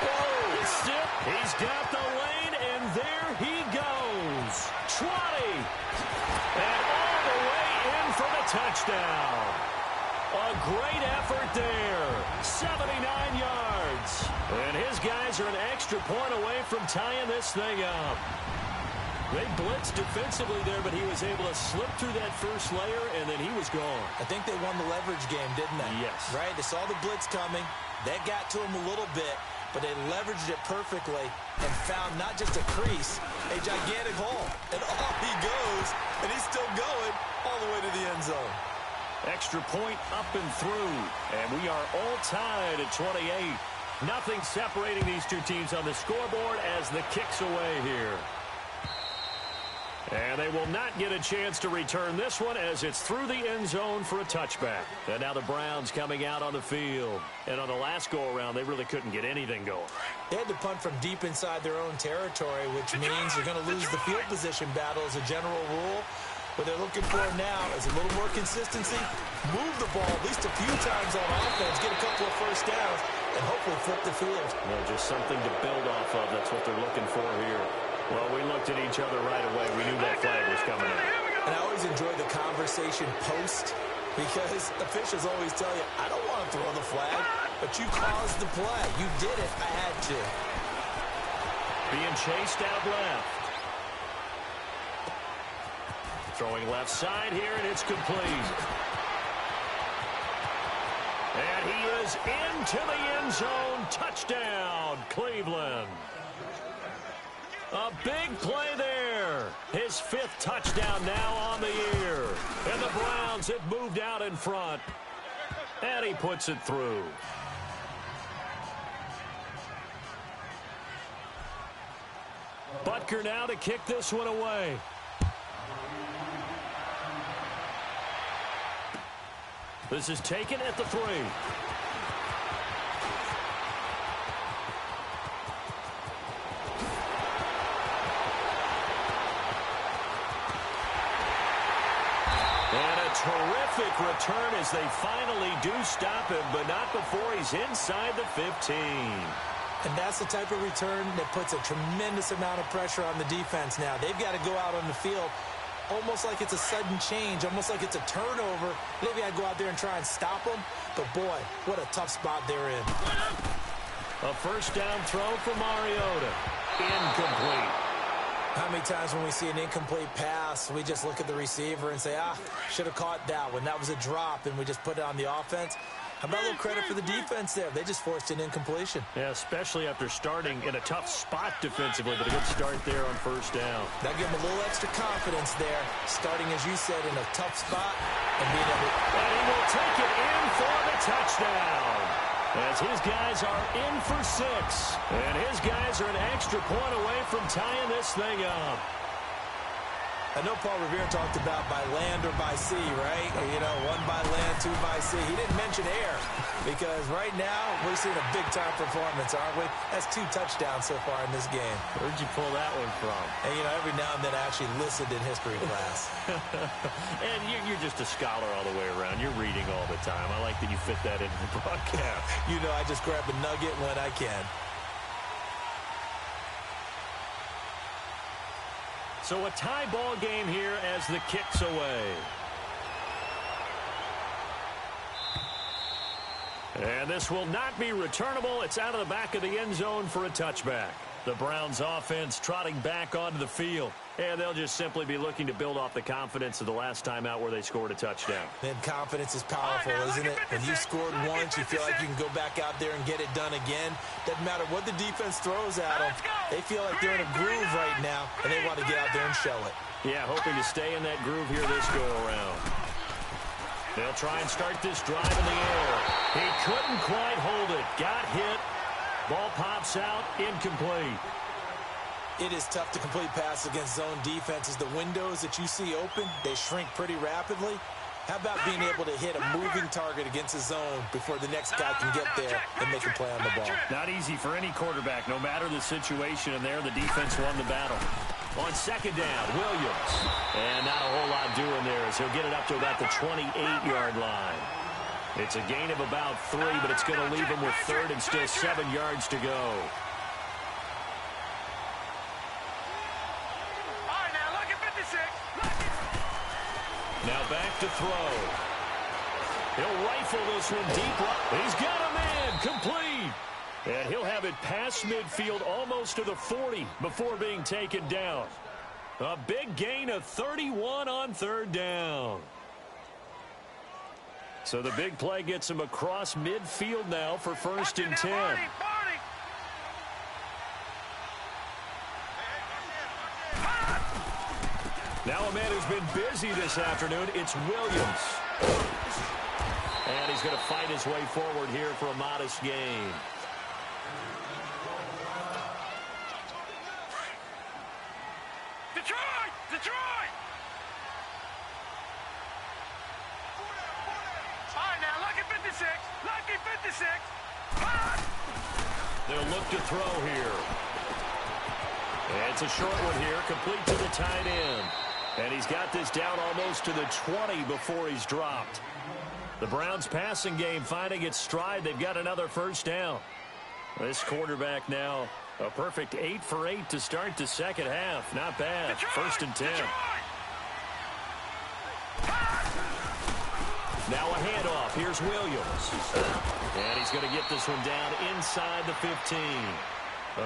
Whoa! Still He's got the lane, and there he goes. 20. And all the way in for the touchdown. A great effort there. 79 yards. And his guys are an extra point away from tying this thing up. They blitzed defensively there, but he was able to slip through that first layer, and then he was gone. I think they won the leverage game, didn't they? Yes. Right? They saw the blitz coming. That got to him a little bit, but they leveraged it perfectly and found not just a crease, a gigantic hole. And off he goes, and he's still going all the way to the end zone. Extra point up and through, and we are all tied at 28. Nothing separating these two teams on the scoreboard as the kick's away here. And they will not get a chance to return this one as it's through the end zone for a touchback. And now the Browns coming out on the field. And on the last go-around, they really couldn't get anything going. They had to punt from deep inside their own territory, which means you're going to lose the field position battle as a general rule. What they're looking for now is a little more consistency, move the ball at least a few times on offense, get a couple of first downs, and hopefully flip the field. Well, just something to build off of. That's what they're looking for here. Well, we looked at each other right away. We knew that flag was coming out. And I always enjoy the conversation post because officials always tell you, I don't want to throw the flag, but you caused the play. You did it. I had to. Being chased out left. Throwing left side here, and it's complete. And he is into the end zone. Touchdown, Cleveland. A big play there. His 5th touchdown now on the year. And the Browns have moved out in front. And he puts it through. Butker now to kick this one away. This is taken at the 3. And a terrific return as they finally do stop him, but not before he's inside the 15. And that's the type of return that puts a tremendous amount of pressure on the defense now. They've got to go out on the field almost like it's a sudden change, almost like it's a turnover. Maybe I'd go out there and try and stop them, but boy, what a tough spot they're in. A first down throw for Mariota. Incomplete. How many times when we see an incomplete pass, we just look at the receiver and say, should have caught that one. That was a drop, and we just put it on the offense. How about a little credit for the defense there? They just forced an incompletion. Yeah, especially after starting in a tough spot defensively, but a good start there on first down. That gave them a little extra confidence there, starting, as you said, in a tough spot and being able to... And he will take it in for the touchdown. As his guys are in for 6. And his guys are an extra point away from tying this thing up. I know Paul Revere talked about by land or by sea, right? You know, 1 by land, 2 by sea. He didn't mention air because right now we're seeing a big-time performance, aren't we? That's 2 touchdowns so far in this game. Where'd you pull that one from? And, you know, every now and then I actually listened in history class. And you're just a scholar all the way around. You're reading all the time. I like that you fit that into the broadcast. You know, I just grab a nugget when I can. So a tie ball game here as the kick's away. And this will not be returnable. It's out of the back of the end zone for a touchback. The Browns offense trotting back onto the field. And they'll just simply be looking to build off the confidence of the last time out where they scored a touchdown. Man, confidence is powerful, isn't it? When you scored once, you feel like you can go back out there and get it done again. Doesn't matter what the defense throws at them. They feel like they're in a groove right now, and they want to get out there and show it. Yeah, hoping to stay in that groove here this go-around. They'll try and start this drive in the air. He couldn't quite hold it. Got hit. Ball pops out. Incomplete. It is tough to complete passes against zone defenses. The windows that you see open, they shrink pretty rapidly. How about being able to hit a moving target against a zone before the next guy can get there and make a play on the ball? Not easy for any quarterback, no matter the situation. And there, the defense won the battle. On second down, Williams. And not a whole lot doing there as he'll get it up to about the 28-yard line. It's a gain of about 3, but it's going to leave him with 3rd and still 7 yards to go. Now back to throw. He'll rifle this one deep right. He's got a man complete. And he'll have it past midfield almost to the 40 before being taken down. A big gain of 31 on third down. So the big play gets him across midfield now for first and 10. Now a man who's been busy this afternoon, it's Williams. And he's going to fight his way forward here for a modest gain. Detroit! Detroit! All right, now, lucky 56. Lucky 56. They'll look to throw here. And it's a short one here, complete to the tight end. And he's got this down almost to the 20 before he's dropped. The Browns passing game finding its stride. They've got another first down. This quarterback now a perfect 8 for 8 to start the second half. Not bad. Detroit! First and 10. Detroit! Now a handoff. Here's Williams. And he's going to get this one down inside the 15.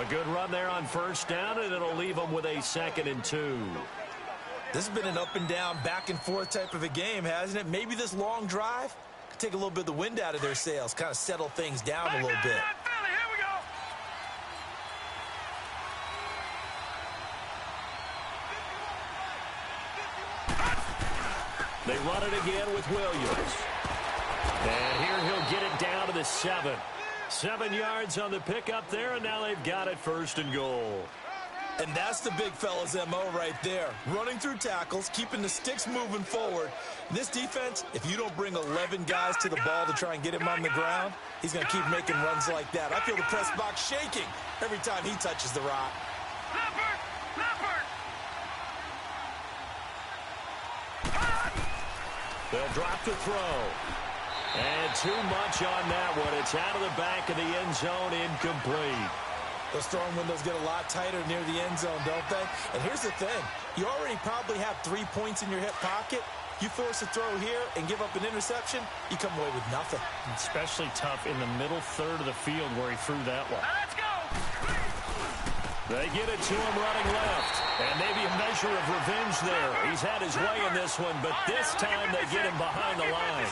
A good run there on first down, and it'll leave them with a 2nd and 2. This has been an up and down, back and forth type of a game, hasn't it? Maybe this long drive could take a little bit of the wind out of their sails, kind of settle things down a little bit. Philly, here we go. They run it again with Williams. And here he'll get it down to the 7. 7 yards on the pickup there, and now they've got it first and goal. And that's the big fella's MO right there. Running through tackles, keeping the sticks moving forward. This defense, if you don't bring 11 guys to the ball to try and get him on the ground, he's going to keep making runs like that. I feel the press box shaking every time he touches the rock. Leopard! Leopard! They'll drop the throw. And too much on that one. It's out of the back of the end zone, incomplete. Those throwing windows get a lot tighter near the end zone, don't they? And here's the thing. You already probably have 3 points in your hip pocket. You force a throw here and give up an interception, you come away with nothing. Especially tough in the middle third of the field where he threw that one. Now let's go! They get it to him running left. And maybe a measure of revenge there. He's had his way in this one, but this time they get him behind the line.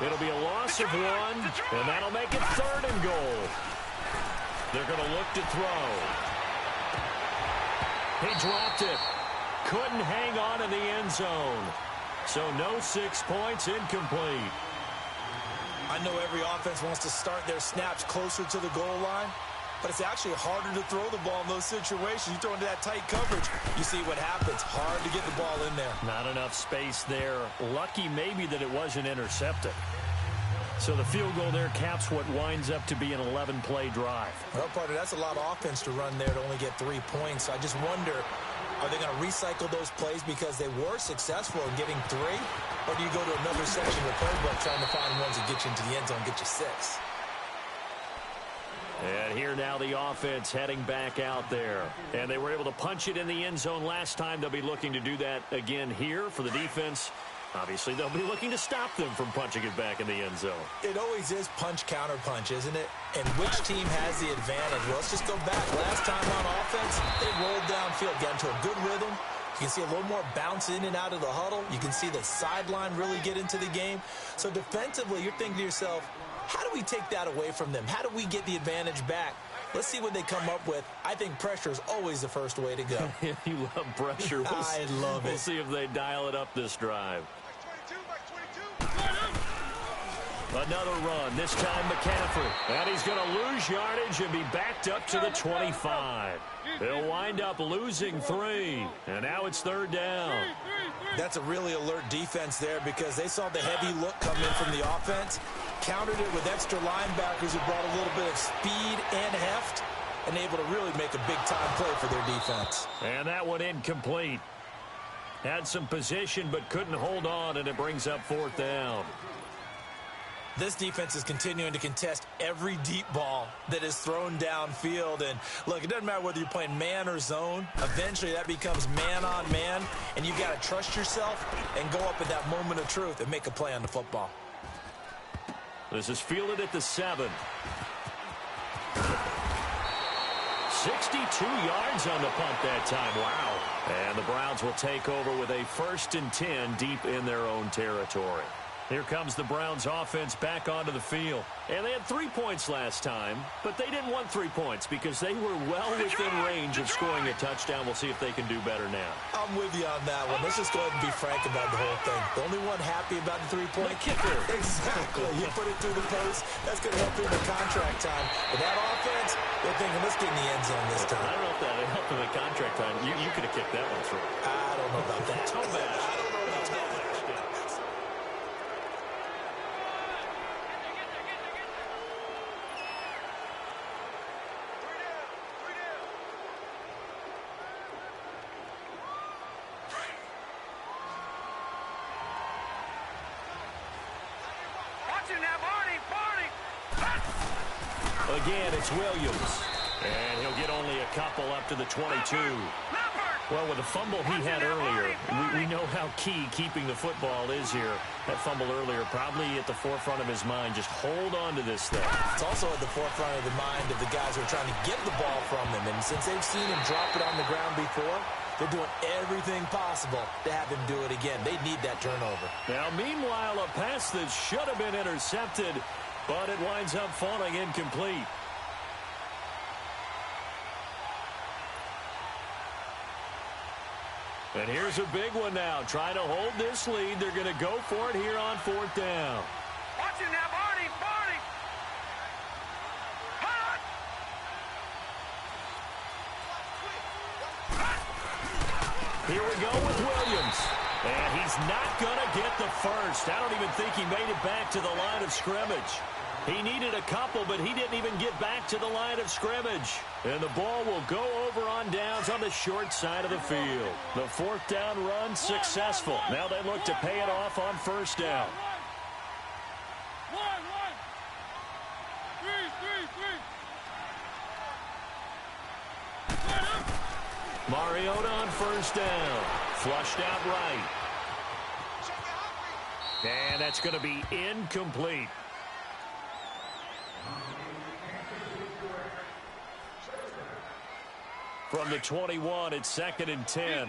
It'll be a loss of 1, and that'll make it 3rd and goal. They're going to look to throw. He dropped it. Couldn't hang on in the end zone. So no 6 points, incomplete. I know every offense wants to start their snaps closer to the goal line, but it's actually harder to throw the ball in those situations. You throw into that tight coverage, you see what happens. Hard to get the ball in there. Not enough space there. Lucky maybe that it wasn't intercepted. So the field goal there caps what winds up to be an 11-play drive. Well, partner, that's a lot of offense to run there to only get 3 points. So I just wonder, are they going to recycle those plays because they were successful in getting 3? Or do you go to another section of the playbook trying to find ones that get you into the end zone, get you 6? And here now the offense heading back out there. And they were able to punch it in the end zone last time. They'll be looking to do that again here for the defense. Obviously, they'll be looking to stop them from punching it back in the end zone. It always is punch, counter punch, isn't it? And which team has the advantage? Well, let's just go back. Last time on offense, they rolled downfield, got into a good rhythm. You can see a little more bounce in and out of the huddle. You can see the sideline really get into the game. So defensively, you're thinking to yourself, how do we take that away from them? How do we get the advantage back? Let's see what they come up with. I think pressure is always the first way to go. You love pressure. I love it. We'll see if they dial it up this drive. Another run, this time McCaffrey. And he's going to lose yardage and be backed up to the 25. They'll wind up losing 3. And now it's 3rd down. That's a really alert defense there because they saw the heavy look come in from the offense, countered it with extra linebackers who brought a little bit of speed and heft, and able to really make a big-time play for their defense. And that one incomplete. Had some position but couldn't hold on, and it brings up 4th down. This defense is continuing to contest every deep ball that is thrown downfield. And, look, it doesn't matter whether you're playing man or zone. Eventually, that becomes man on man, and you've got to trust yourself and go up at that moment of truth and make a play on the football. This is fielded at the 7. 62 yards on the punt that time. Wow. And the Browns will take over with a 1st and 10 deep in their own territory. Here comes the Browns offense back onto the field. And they had 3 points last time, but they didn't want 3 points because they were well within range of scoring a touchdown. We'll see if they can do better now. I'm with you on that one. Let's just go ahead and be frank about the whole thing. The only one happy about the 3-point kicker. Exactly. You put it through the post. That's going to help him in contract time. But that offense, they're thinking, let's get in the end zone this time. I don't know if that helped him in contract time. You could have kicked that one through. I don't know about that. Toe bash. I don't know about that. Again, it's Williams. And he'll get only a couple up to the 22. Well, with the fumble he had earlier, we know how key keeping the football is here. That fumble earlier probably at the forefront of his mind. Just hold on to this thing. It's also at the forefront of the mind of the guys who are trying to get the ball from him. And since they've seen him drop it on the ground before, they're doing everything possible to have him do it again. They need that turnover. Now, meanwhile, a pass that should have been intercepted, but it winds up falling incomplete. And here's a big one now. Trying to hold this lead. They're going to go for it here on 4th down. Watch it now, Barney, Barney. Here we go with Williams. And he's not going to get the first. I don't even think he made it back to the line of scrimmage. He needed a couple, but he didn't even get back to the line of scrimmage. And the ball will go over on downs on the short side of the field. The 4th down run successful. Now they look to pay it off on 1st down. Mariota on 1st down. Flushed out right. And that's going to be incomplete. From the 21, it's 2nd and 10.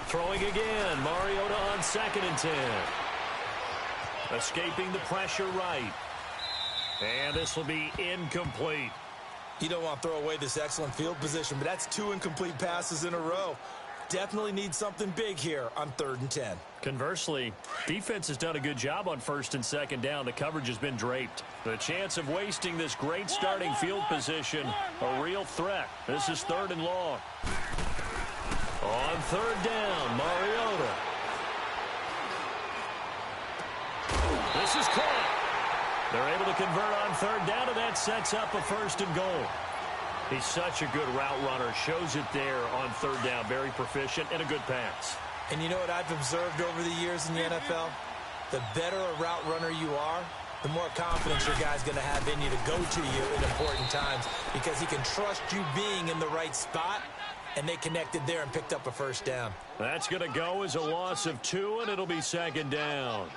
Throwing again. Mariota on 2nd and 10. Escaping the pressure right. And this will be incomplete. You don't want to throw away this excellent field position, but that's 2 incomplete passes in a row. Definitely need something big here on 3rd and 10. Conversely, defense has done a good job on 1st and 2nd down. The coverage has been draped. The chance of wasting this great starting field position, a real threat. This is 3rd and long. On 3rd down, Mariota. This is caught. They're able to convert on 3rd down, and that sets up a 1st and goal. He's such a good route runner. Shows it there on 3rd down. Very proficient and a good pass. And you know what I've observed over the years in the NFL? The better a route runner you are, the more confidence your guy's going to have in you to go to you in important times because he can trust you being in the right spot, and they connected there and picked up a 1st down. That's going to go as a loss of 2, and it'll be 2nd down.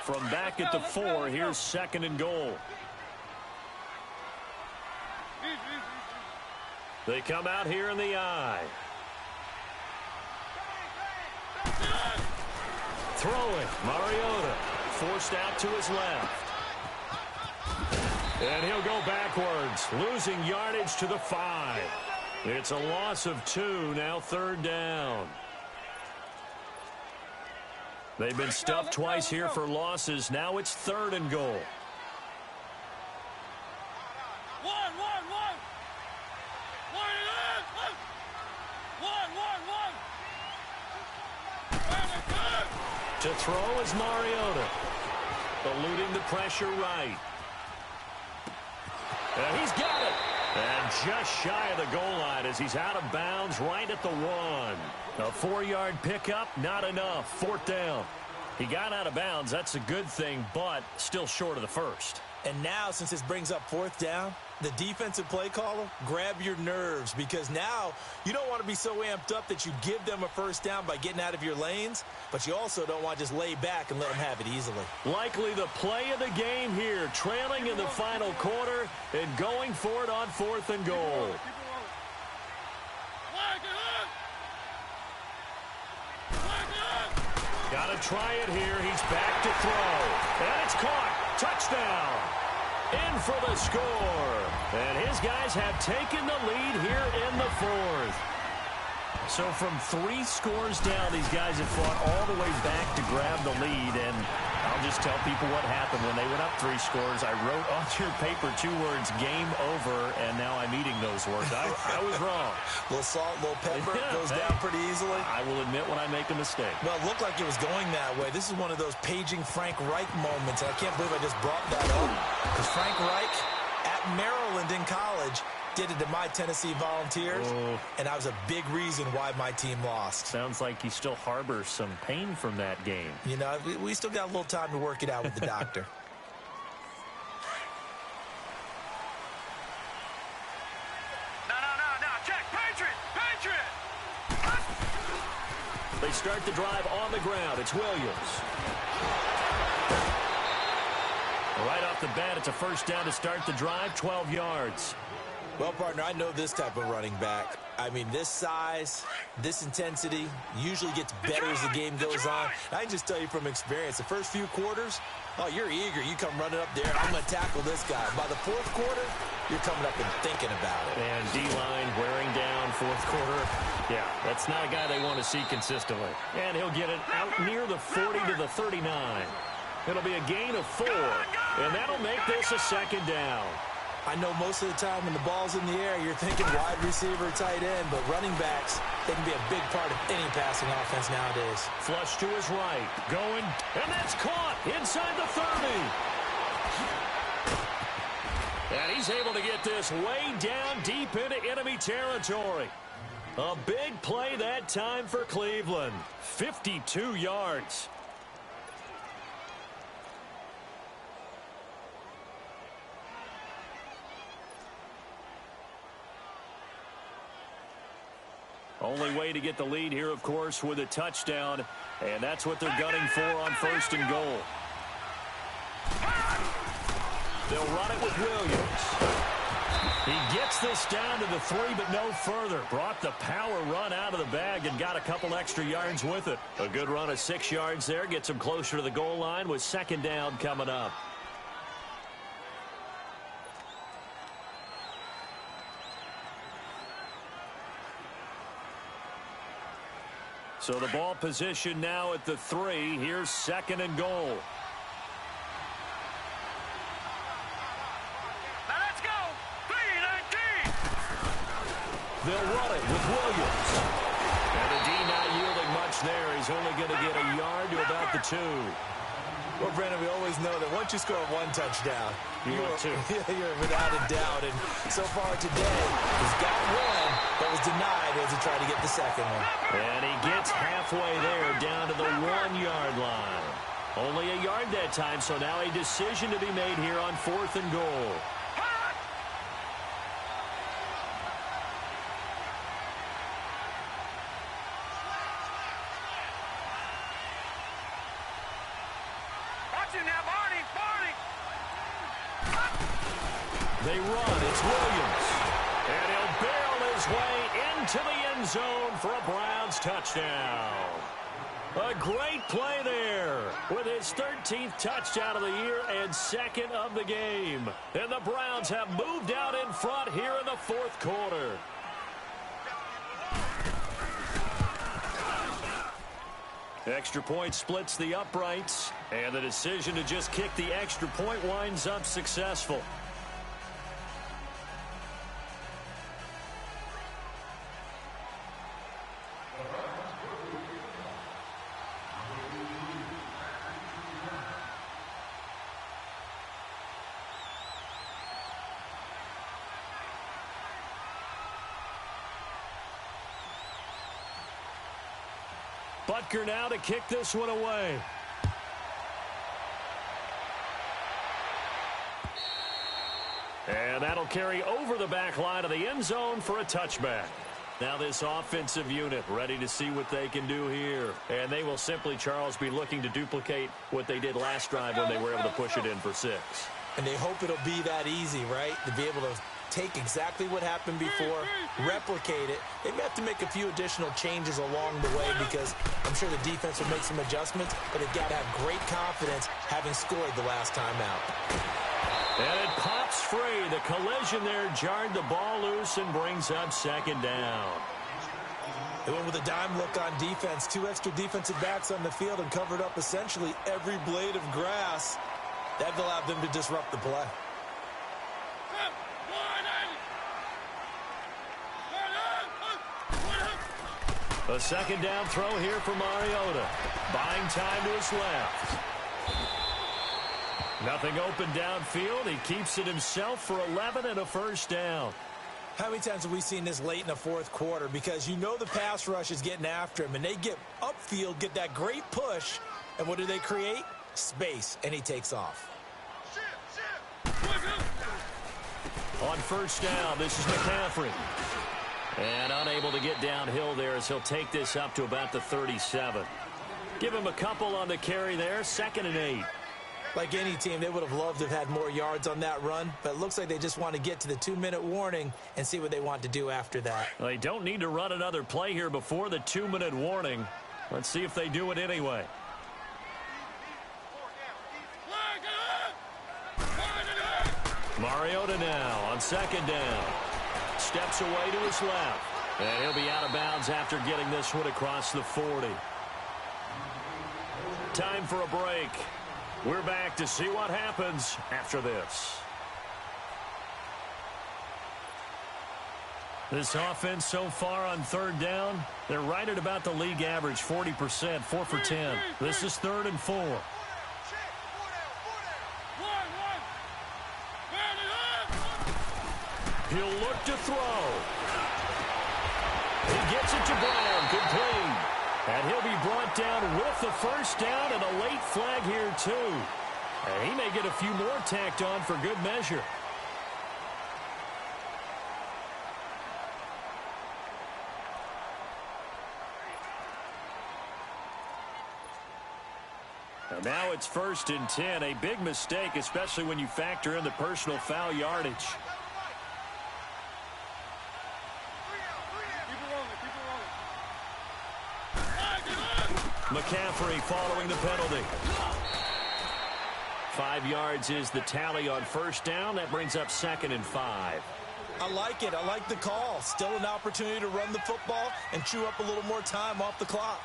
From back at the 4, here's 2nd and goal. They come out here in the I. Throwing, Mariota, forced out to his left. And he'll go backwards, losing yardage to the 5. It's a loss of 2, now 3rd down. They've been stuffed twice here for losses. Now it's 3rd and goal. To throw is Mariota. Eluding the pressure right. And he's got it. And just shy of the goal line as he's out of bounds right at the 1. A 4-yard pickup, not enough. 4th down. He got out of bounds. That's a good thing, but still short of the first. And now, since this brings up 4th down, the defensive play caller, grab your nerves, because now you don't want to be so amped up that you give them a 1st down by getting out of your lanes, but you also don't want to just lay back and let them have it easily. Likely the play of the game here, trailing in the final quarter and going for it on 4th and goal. Got to try it here. He's back to throw. And it's caught. Touchdown. In for the score. And his guys have taken the lead here in the 4th. So from 3 scores down, these guys have fought all the way back to grab the lead. And I'll just tell people what happened when they went up 3 scores. I wrote on your paper 2 words, game over, and now I'm eating those words. I was wrong. A little salt, a little pepper, goes down pretty easily. I will admit when I make a mistake. Well, it looked like it was going that way. This is one of those paging Frank Reich moments, and I can't believe I just brought that up. Because Frank Reich, at Maryland in college, did it to my Tennessee Volunteers, and that was a big reason why my team lost. Sounds like he still harbors some pain from that game. You know, we still got a little time to work it out with the doctor. No. Check. Patriot. They start the drive on the ground. It's Williams. Right off the bat, it's a 1st down to start the drive, 12 yards. Well, partner, I know this type of running back. I mean, this size, this intensity usually gets better as the game goes on. I can just tell you from experience, the first few quarters, oh, you're eager. You come running up there, I'm going to tackle this guy. By the 4th quarter, you're coming up and thinking about it. And D-line wearing down 4th quarter. Yeah, that's not a guy they want to see consistently. And he'll get it out near the 40 to the 39. It'll be a gain of 4, and that'll make this a 2nd down. I know most of the time when the ball's in the air, you're thinking wide receiver, tight end, but running backs, they can be a big part of any passing offense nowadays. Flush to his right. Going, and that's caught inside the 30. And he's able to get this way down deep into enemy territory. A big play that time for Cleveland. 52 yards. Only way to get the lead here, of course, with a touchdown. And that's what they're gunning for on 1st and goal. They'll run it with Williams. He gets this down to the 3, but no further. Brought the power run out of the bag and got a couple extra yards with it. A good run of 6 yards there. Gets him closer to the goal line with 2nd down coming up. So the ball position now at the 3. Here's 2nd and goal. Now let's go. 3-19. They'll run it with Williams. And the D not yielding much there. He's only going to get a yard to about the 2. Well, Brandon, we always know that once you score 1 touchdown, you're without a doubt. And so far today, he's got 1, but was denied as he tried to get the 2nd one. And he gets halfway there, down to the 1-yard line. Only a yard that time, so now a decision to be made here on 4th and goal. They run. It's Williams. And he'll barrel his way into the end zone for a Browns touchdown. A great play there with his 13th touchdown of the year and 2nd of the game. And the Browns have moved out in front here in the 4th quarter. Extra point splits the uprights, and the decision to just kick the extra point winds up successful. Butker now to kick this one away. And that'll carry over the back line of the end zone for a touchback. Now this offensive unit ready to see what they can do here. And they will simply, Charles, be looking to duplicate what they did last drive when they were able to push it in for 6. And they hope it'll be that easy, right? To be able to take exactly what happened before, replicate it. They may have to make a few additional changes along the way because I'm sure the defense will make some adjustments, but they've got to have great confidence having scored the last time out. And it pops free. The collision there jarred the ball loose and brings up 2nd down. They went with a dime look on defense. 2 extra defensive backs on the field and covered up essentially every blade of grass. That allowed them to disrupt the play. A 2nd down throw here for Mariota. Buying time to his left. Nothing open downfield. He keeps it himself for 11 and a 1st down. How many times have we seen this late in the 4th quarter? Because you know the pass rush is getting after him, and they get upfield, get that great push, and what do they create? Space, and he takes off. On 1st down, this is McCaffrey. And unable to get downhill there as he'll take this up to about the 37. Give him a couple on the carry there, 2nd and 8. Like any team, they would have loved to have had more yards on that run, but it looks like they just want to get to the 2-minute warning and see what they want to do after that. Well, they don't need to run another play here before the 2-minute warning. Let's see if they do it anyway. Mariota now on 2nd down. Steps away to his left. And he'll be out of bounds after getting this one across the 40. Time for a break. We're back to see what happens after this. This offense so far on 3rd down, they're right at about the league average, 40%, 4 for 10. This is 3rd and 4. He'll look to throw. He gets it to Brown, complete. And he'll be brought down with the 1st down and a late flag here too. And he may get a few more tacked on for good measure. And now it's 1st and 10. A big mistake, especially when you factor in the personal foul yardage. McCaffrey following the penalty. 5 yards is the tally on 1st down. That brings up 2nd and 5. I like it. I like the call. Still an opportunity to run the football and chew up a little more time off the clock.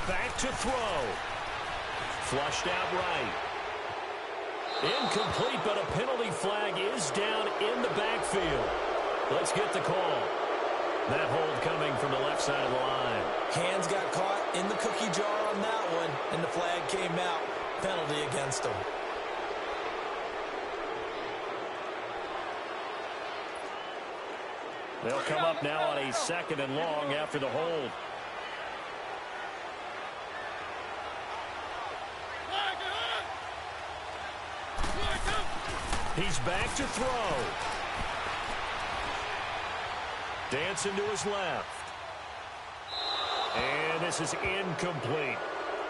Back to throw. Flushed out right. Incomplete, but a penalty flag is down in the backfield. Let's get the call. That hold coming from the left side of the line. Hands got caught in the cookie jar on that one, and the flag came out. Penalty against them. They'll come up now on a 2nd and long after the hold. He's back to throw. Dancing to his left. And this is incomplete.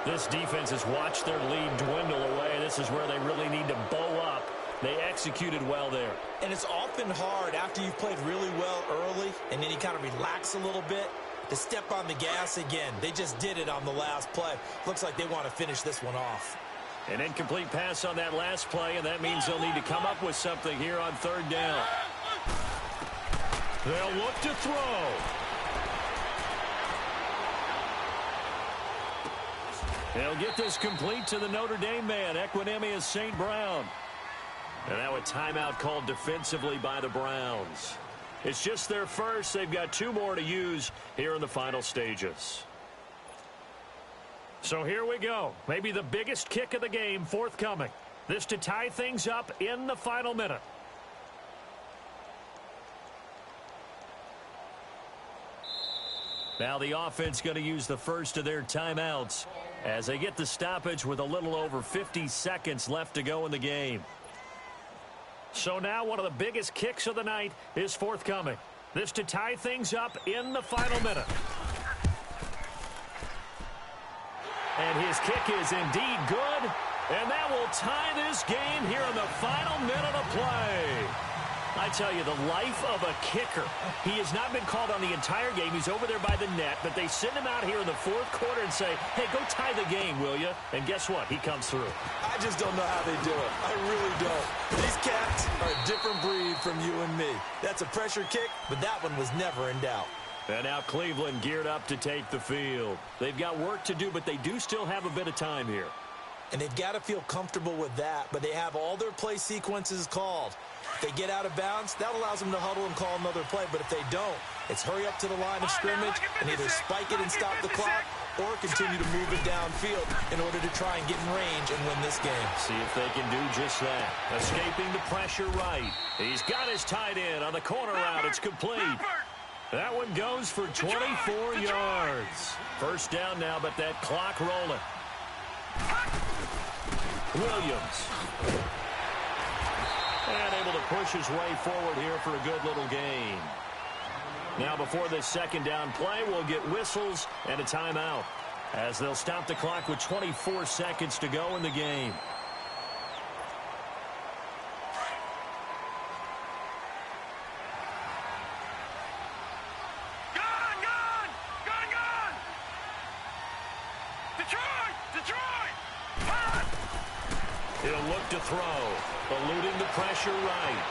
This defense has watched their lead dwindle away. This is where they really need to bow up. They executed well there. And it's often hard after you've played really well early and then you kind of relax a little bit to step on the gas again. They just did it on the last play. Looks like they want to finish this one off. An incomplete pass on that last play, and that means they'll need to come up with something here on 3rd down. They'll look to throw. They'll get this complete to the Notre Dame man, Equanimeous St. Brown. And now a timeout called defensively by the Browns. It's just their first. They've got 2 more to use here in the final stages. So here we go. Maybe the biggest kick of the game forthcoming. This to tie things up in the final minute. Now the offense going to use the first of their timeouts as they get the stoppage with a little over 50 seconds left to go in the game. So now one of the biggest kicks of the night is forthcoming. This to tie things up in the final minute. And his kick is indeed good. And that will tie this game here in the final minute of play. I tell you, the life of a kicker. He has not been called on the entire game. He's over there by the net, but they send him out here in the 4th quarter and say, hey, go tie the game, will you? And guess what? He comes through. I just don't know how they do it. I really don't. These cats are a different breed from you and me. That's a pressure kick, but that one was never in doubt. And now Cleveland geared up to take the field. They've got work to do, but they do still have a bit of time here. And they've got to feel comfortable with that, but they have all their play sequences called. If they get out of bounds, that allows them to huddle and call another play. But if they don't, it's hurry up to the line of scrimmage and either spike it and stop the clock or continue to move it downfield in order to try and get in range and win this game. See if they can do just that. Escaping the pressure right. He's got his tight end on the corner route. It's complete. That one goes for 24 yards. First down now, but that clock rolling. Williams. And able to push his way forward here for a good little gain. Now before this second down play, we'll get whistles and a timeout as they'll stop the clock with 24 seconds to go in the game. He'll look to throw, eluding the pressure right.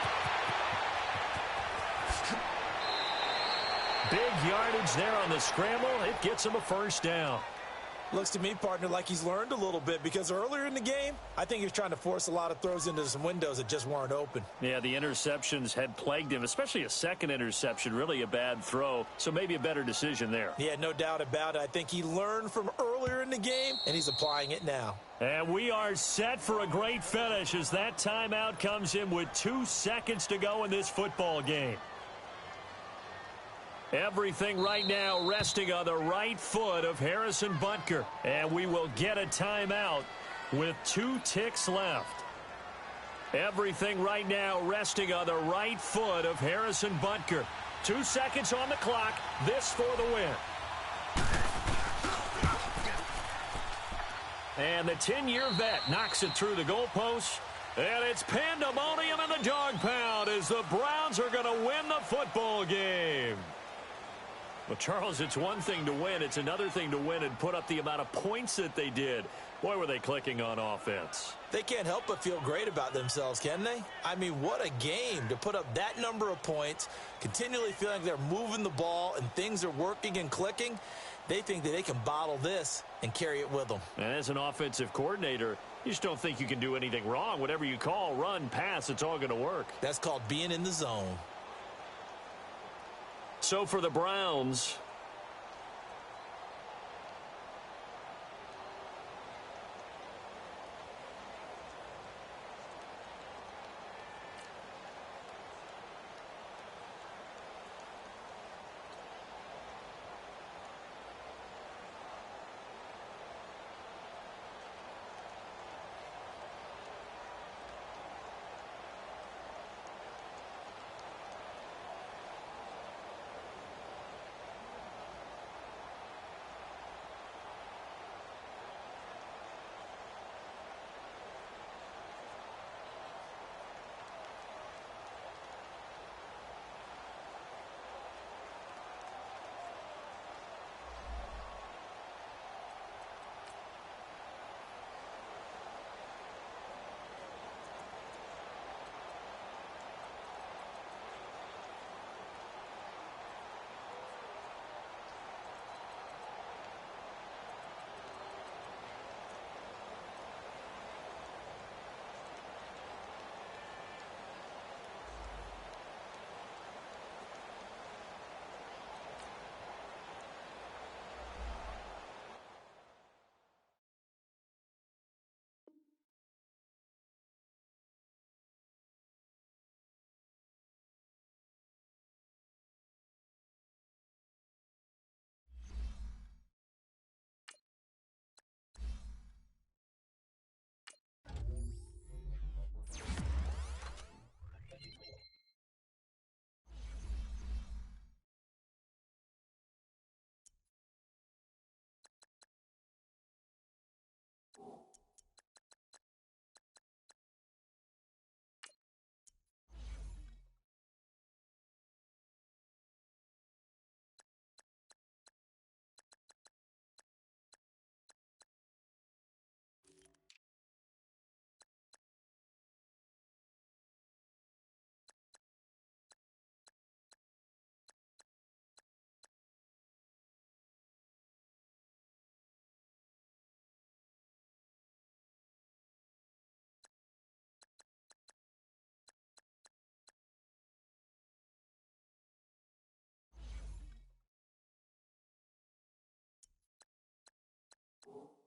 Big yardage there on the scramble. It gets him a first down. Looks to me, partner, like he's learned a little bit because earlier in the game, I think he was trying to force a lot of throws into some windows that just weren't open. Yeah, the interceptions had plagued him, especially a second interception, really a bad throw, so maybe a better decision there. Yeah, no doubt about it. I think he learned from earlier in the game, and he's applying it now. And we are set for a great finish as that timeout comes in with 2 seconds to go in this football game. Everything right now resting on the right foot of Harrison Butker. And we will get a timeout with 2 ticks left. Everything right now resting on the right foot of Harrison Butker. 2 seconds on the clock. This for the win. And the 10-year vet knocks it through the goalpost. And it's pandemonium in the dog pound as the Browns are going to win the football game. Well, Charles, it's one thing to win. It's another thing to win and put up the amount of points that they did. Boy, were they clicking on offense. They can't help but feel great about themselves, can they? I mean, what a game to put up that number of points, continually feeling they're moving the ball and things are working and clicking. They think that they can bottle this and carry it with them. And as an offensive coordinator, you just don't think you can do anything wrong. Whatever you call, run, pass, it's all going to work. That's called being in the zone. So for the Browns, Cool.